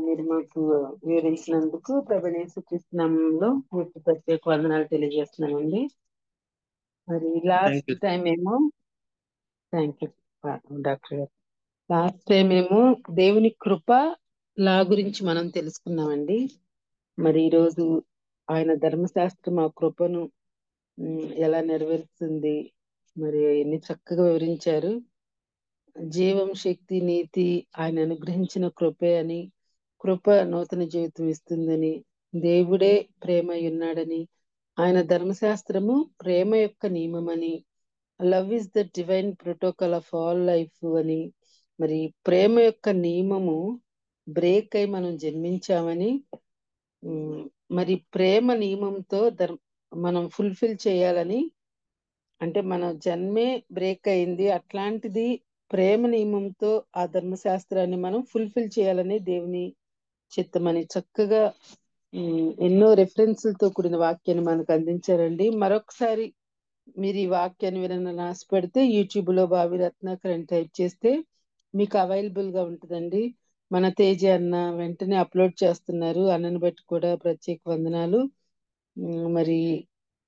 Speaker 4: మీరు మాకు వివరించినందుకు ప్రభువైన యేసుక్రీస్తు నామములో మీకు ప్రత్యేక వందనాలు తెలియజేస్తున్నానండి. మరి లాస్ట్ టైం ఏమో థ్యాంక్ యూ డాక్టర్ గారు. లాస్ట్ టైం ఏమో దేవుని కృప లా గురించి మనం తెలుసుకున్నామండి. మరి ఈరోజు ఆయన ధర్మశాస్త్రం ఆ కృపను ఎలా నెరవేరుస్తుంది, మరి ఎన్ని చక్కగా వివరించారు. జీవం, శక్తి, నీతి ఆయన అనుగ్రహించిన కృపే అని, కృప నూతన జీవితం ఇస్తుందని, దేవుడే ప్రేమ ఉన్నాడని, ఆయన ధర్మశాస్త్రము ప్రేమ యొక్క నియమమని, love is the divine protocol of all life అని, మరి ప్రేమ యొక్క నియమము బ్రేక్ అయి మనం జన్మించామని, మరి ప్రేమ నియమంతో మనం ఫుల్ఫిల్ చేయాలని, అంటే మన జన్మే బ్రేక్ అయింది, అట్లాంటిది ప్రేమ నియమంతో ఆ ధర్మశాస్త్రాన్ని మనం ఫుల్ఫిల్ చేయాలని దేవుని చిత్తమని చక్కగా ఎన్నో రెఫరెన్స్లతో కూడిన వాక్యాన్ని మనకు అందించారండి. మరొకసారి మీరు ఈ వాక్యాన్ని వినాలని ఆశపడితే యూట్యూబ్ లో బావి రత్నాకర్ అని టైప్ చేస్తే మీకు అవైలబుల్ గా ఉంటుందండి. మన తేజ అన్న వెంటనే అప్లోడ్ చేస్తున్నారు. అన్నను బట్టి కూడా ప్రత్యేక వందనాలు. మరి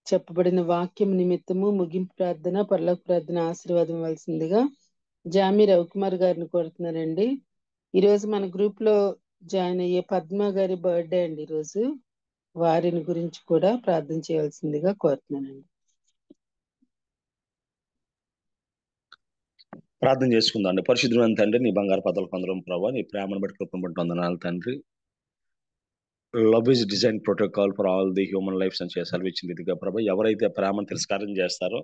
Speaker 4: చెప్పబడిన వాక్యం నిమిత్తము ముగింపు ప్రార్థన, పరలోక ప్రార్థన ఆశీర్వాదం ఇవ్వాల్సిందిగా జామి రవికుమార్ గారిని కోరుతున్నారండి. ఈరోజు మన గ్రూప్ లో జాయిన్ అయ్యే పద్మ గారి బర్త్డే అండి. ఈరోజు వారిని గురించి కూడా ప్రార్థన చేయాల్సిందిగా కోరుతున్నానండి.
Speaker 5: ప్రార్థన చేసుకుందాం అండి. పరిశుద్ధమైన తండ్రి, నీ బంగారు పదవులు పొందడం ప్రభావ, నీ ప్రేమను బట్టి కృపను బట్టి వందనాలు తండ్రి. Love is design protocol for all the human lifes అని సెలవిచ్చింది ఇదిగా ప్రభా. ఎవరైతే ప్రేమను తిరస్కారం చేస్తారో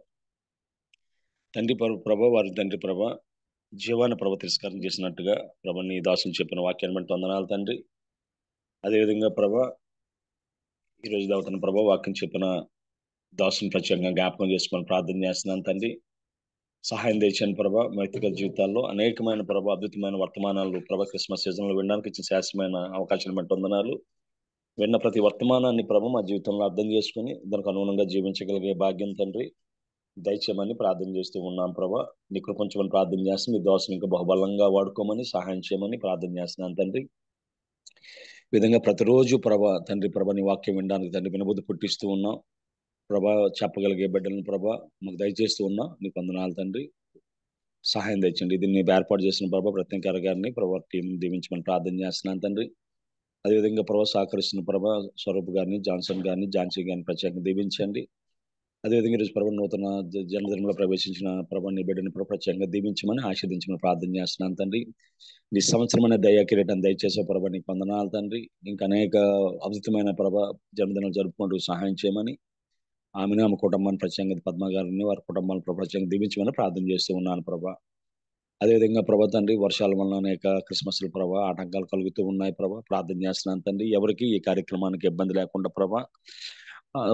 Speaker 5: తండ్రి ప్రభా, వారి తండ్రి ప్రభా జీవాన్ని ప్రభ తిరస్కారం చేసినట్టుగా ప్రభ నీ దాసుని చెప్పిన వాక్యాన్ని బట్టి వందనాలు తండ్రి. అదేవిధంగా ప్రభా ఈరోజు దేవతన ప్రభా వాక్యం చెప్పిన దాసుని ప్రత్యేకంగా జ్ఞాపకం చేసుకొని ప్రార్థన చేస్తున్నాను తండ్రి. సహాయం తెచ్చాను ప్రభా. వ్యక్తిగత జీవితాల్లో అనేకమైన ప్రభా అద్భుతమైన వర్తమానాలు ప్రభా క్రిస్మస్ సీజన్లో వినడానికి ఇచ్చిన శాశ్వతమైన అవకాశాన్ని బట్టి వందనాలు. విన్న ప్రతి వర్తమానాన్ని ప్రభా మా జీవితంలో అర్థం చేసుకుని దానికి అనుగుణంగా జీవించగలిగే భాగ్యం తండ్రి దయచేయమని ప్రార్థన చేస్తూ ఉన్నాం ప్రభా. నీ కృపంచమని ప్రార్థన చేస్తాం. నీ దోషం ఇంకా బహుబలంగా వాడుకోమని సహాయం చేయమని ప్రార్థన చేస్తున్నాను తండ్రి. ఈ విధంగా ప్రతిరోజు ప్రభా తండ్రి ప్రభా నీ వాక్యం వినడానికి తండ్రి వినబుద్ధి పుట్టిస్తూ ఉన్నాం ప్రభా. చెప్పగలిగే బిడ్డలను ప్రభా మాకు దయచేస్తూ ఉన్నా నీకు వందనాలు తండ్రి. సహాయం తెచ్చండి. దీన్ని ఏర్పాటు చేసిన ప్రభా ప్రత్యేక గారిని ప్రభా టీం దీవించమని ప్రార్థన చేస్తున్నాను తండ్రి. అదేవిధంగా ప్రభా సహకరిస్తున్న ప్రభా స్వరూప్ గారిని, జాన్సన్ గారిని, ఝాన్సీ గారిని ప్రత్యేకంగా దీవించండి. అదేవిధంగా ఈరోజు ప్రభా నూతన జన్మదినంలో ప్రవేశించిన ప్రభా నీ బిడ్డని ప్రభా ప్రత్యేకంగా దీవించమని ఆశీర్దించమని ప్రార్థన చేస్తున్నాను తండ్రి. నీ సంవత్సరమైన దయా కిరీటం దయచేసే ప్రభా నీకు వందనాలు తండ్రి. ఇంకా అనేక అద్భుతమైన ప్రభా జన్మదినాలు జరుపుకుంటూ సహాయం చేయమని ఆమెను ఆమె కుటుంబాన్ని ప్రత్యేకంగా పద్మ గారిని వారి కుటుంబాలను ప్రత్యేకంగా దీవించమని ప్రార్థన చేస్తూ ఉన్నాను ప్రభా. అదేవిధంగా ప్రభా తండ్రి వర్షాల వల్ల అనేక క్రిస్మస్ల ప్రభా ఆటంకాలు కలుగుతూ ఉన్నాయి ప్రభా. ప్రార్థన చేస్తున్నాను తండ్రి. ఎవరికి ఈ కార్యక్రమానికి ఇబ్బంది లేకుండా ప్రభా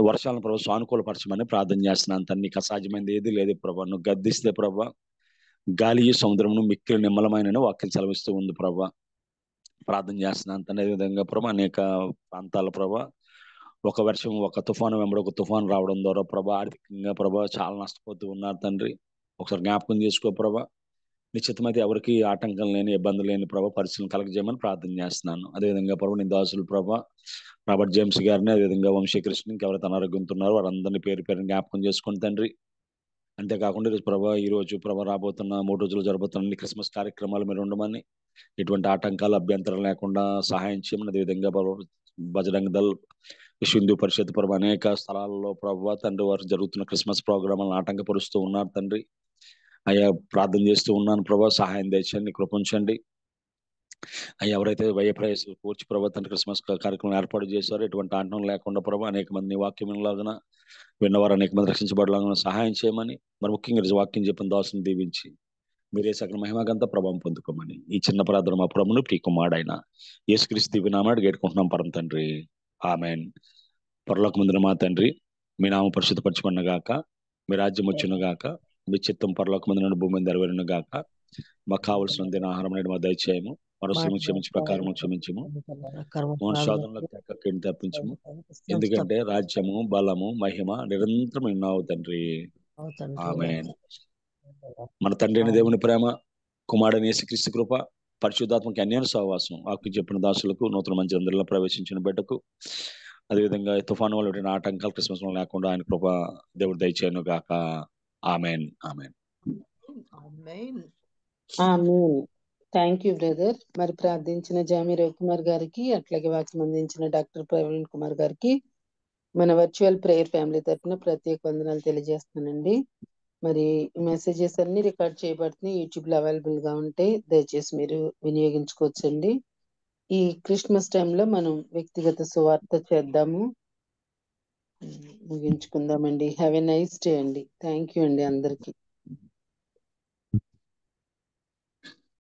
Speaker 5: వర్షాలను ప్రభా సానుకూలపరచమని ప్రార్థన చేస్తున్నాను తండ్రి. నీకు అసాధ్యమైనది ఏది లేదు ప్రభా. నువ్వు గద్దిస్తే ప్రభా గాలి సముద్రమును మిక్కిలి నిమ్మలమైన వాక్యం సెలవిస్తూ ఉంది ప్రభా. ప్రార్థన చేస్తున్నాను తండ్రి. అదేవిధంగా ప్రభా అనేక ప్రాంతాల ప్రభా ఒక వర్షం ఒక తుఫాను వెంబడి ఒక తుఫాను రావడం ద్వారా ప్రభా ఆర్థికంగా ప్రభా చాలా నష్టపోతూ ఉన్నారు తండ్రి. ఒకసారి జ్ఞాపకం చేసుకో ప్రభా. నిశ్చితమైతే ఎవరికి ఆటంకం లేని ఇబ్బంది లేని ప్రభా పరిస్థితులను కలగజేయమని ప్రార్థన చేస్తున్నాను. అదేవిధంగా ప్రభా నీ దాసులు ప్రభా రాబర్ట్ జేమ్స్ గారిని, అదేవిధంగా వంశీకృష్ణ ఎవరైతే అనారోగ్యంతో ఉన్నారో వారందరినీ పేరు పేరు జ్ఞాపకం చేసుకుని తండ్రి. అంతేకాకుండా ఈరోజు ప్రభా ఈరోజు ప్రభా రాబోతున్న 3 రోజులు జరబోతున్న క్రిస్మస్ కార్యక్రమాలు మీరు ఉండమని, ఎటువంటి ఆటంకాలు అభ్యంతరం లేకుండా సహాయం చేయమని, అదేవిధంగా బజరంగ దళ్ విశ్వ హిందూ పరిషత్ ప్రభా అనేక స్థలాల్లో ప్రభా తండ్రి వారు జరుగుతున్న క్రిస్మస్ ప్రోగ్రాంలను ఆటంకపరుస్తూ ఉన్నారు తండ్రి. అయ్యా ప్రార్థన చేస్తూ ఉన్నాను ప్రభా, సహాయం దయచేయండి, కృప ఉంచండి. అయ్యా ఎవరైతే వ్యయప్రయాస కూర్చి ప్రభా తండ్రి క్రిస్మస్ కార్యక్రమం ఏర్పాటు చేశారో ఎటువంటి ఆటంకం లేకుండా ప్రభా అనేక మంది వాక్యం లాగా విన్నవారు అనేక మంది రక్షించబడలాగా సహాయం చేయమని, మరి ముఖ్యంగా వాక్యం చెప్పిన దాసుని దీవించి మీరే సకల మహిమకంతా ప్రభావం పొందుకోమని ఈ చిన్న ప్రార్థన మా ప్రభును ప్రియ కుమారుడైన యేసుక్రీస్తు దివ్యనామాడు గేటుకుంటున్నాం పరమ తండ్రి, ఆమెన్. పరలోక ముందున మా తండ్రి, మీ నామ పరిశుద్ధపరచుకున్న గాక, మీ రాజ్యం వచ్చును గాక, మీ చిత్తం పరలోక ముందు భూమి మీద నెరవేరును గాక, మాకు కావలసిన దిన ఆహారం అనేది మా దయచేయము, మరొకరు క్షమించి ప్రకారం క్షమించము, మన శోధనలకు తెక్కని తప్పించము, ఎందుకంటే రాజ్యము బలము మహిమ నిరంతరం ఉన్నావు తండ్రి, ఆమెన్. మన తండ్రి అయిన దేవుని ప్రేమ, కుమారుడైన యేసుక్రీస్తు కృప, పరిశుద్ధాత్మక అన్యోన్య సహవాసం, వాక్కు చెప్పిన దాసులకు నూతన మంచి అందరిలో ప్రవేశించిన బిడ్డకు, అదేవిధంగా తుఫాను వల్ల ఆటంకాలు క్రిస్మస్ లేకుండా ఆయన కృప దేవుడు దయచేయను గాక, amen, amen.
Speaker 4: Thank you brother. మరి ప్రార్థించిన జామి రవికుమార్ గారికి, అట్లాగే వాక్యం అందించిన డాక్టర్ ప్రవీణ్ కుమార్ గారికి మన వర్చువల్ ప్రేయర్ ఫ్యామిలీ తరఫున ప్రత్యేక వందనాలు తెలియజేస్తానండి. మరి మెసేజెస్ అన్ని రికార్డ్ చేయబడుతున్నాయి, యూట్యూబ్ లో అవైలబుల్ గా ఉంటాయి, దయచేసి మీరు వినియోగించుకోవచ్చండి. ఈ క్రిస్మస్ టైంలో మనం వ్యక్తిగత సువార్త చేద్దాము, ముగించుకుందామండి. హ్యావ్ ఎ నైస్ డే అండి. థ్యాంక్ యూ అండి అందరికి.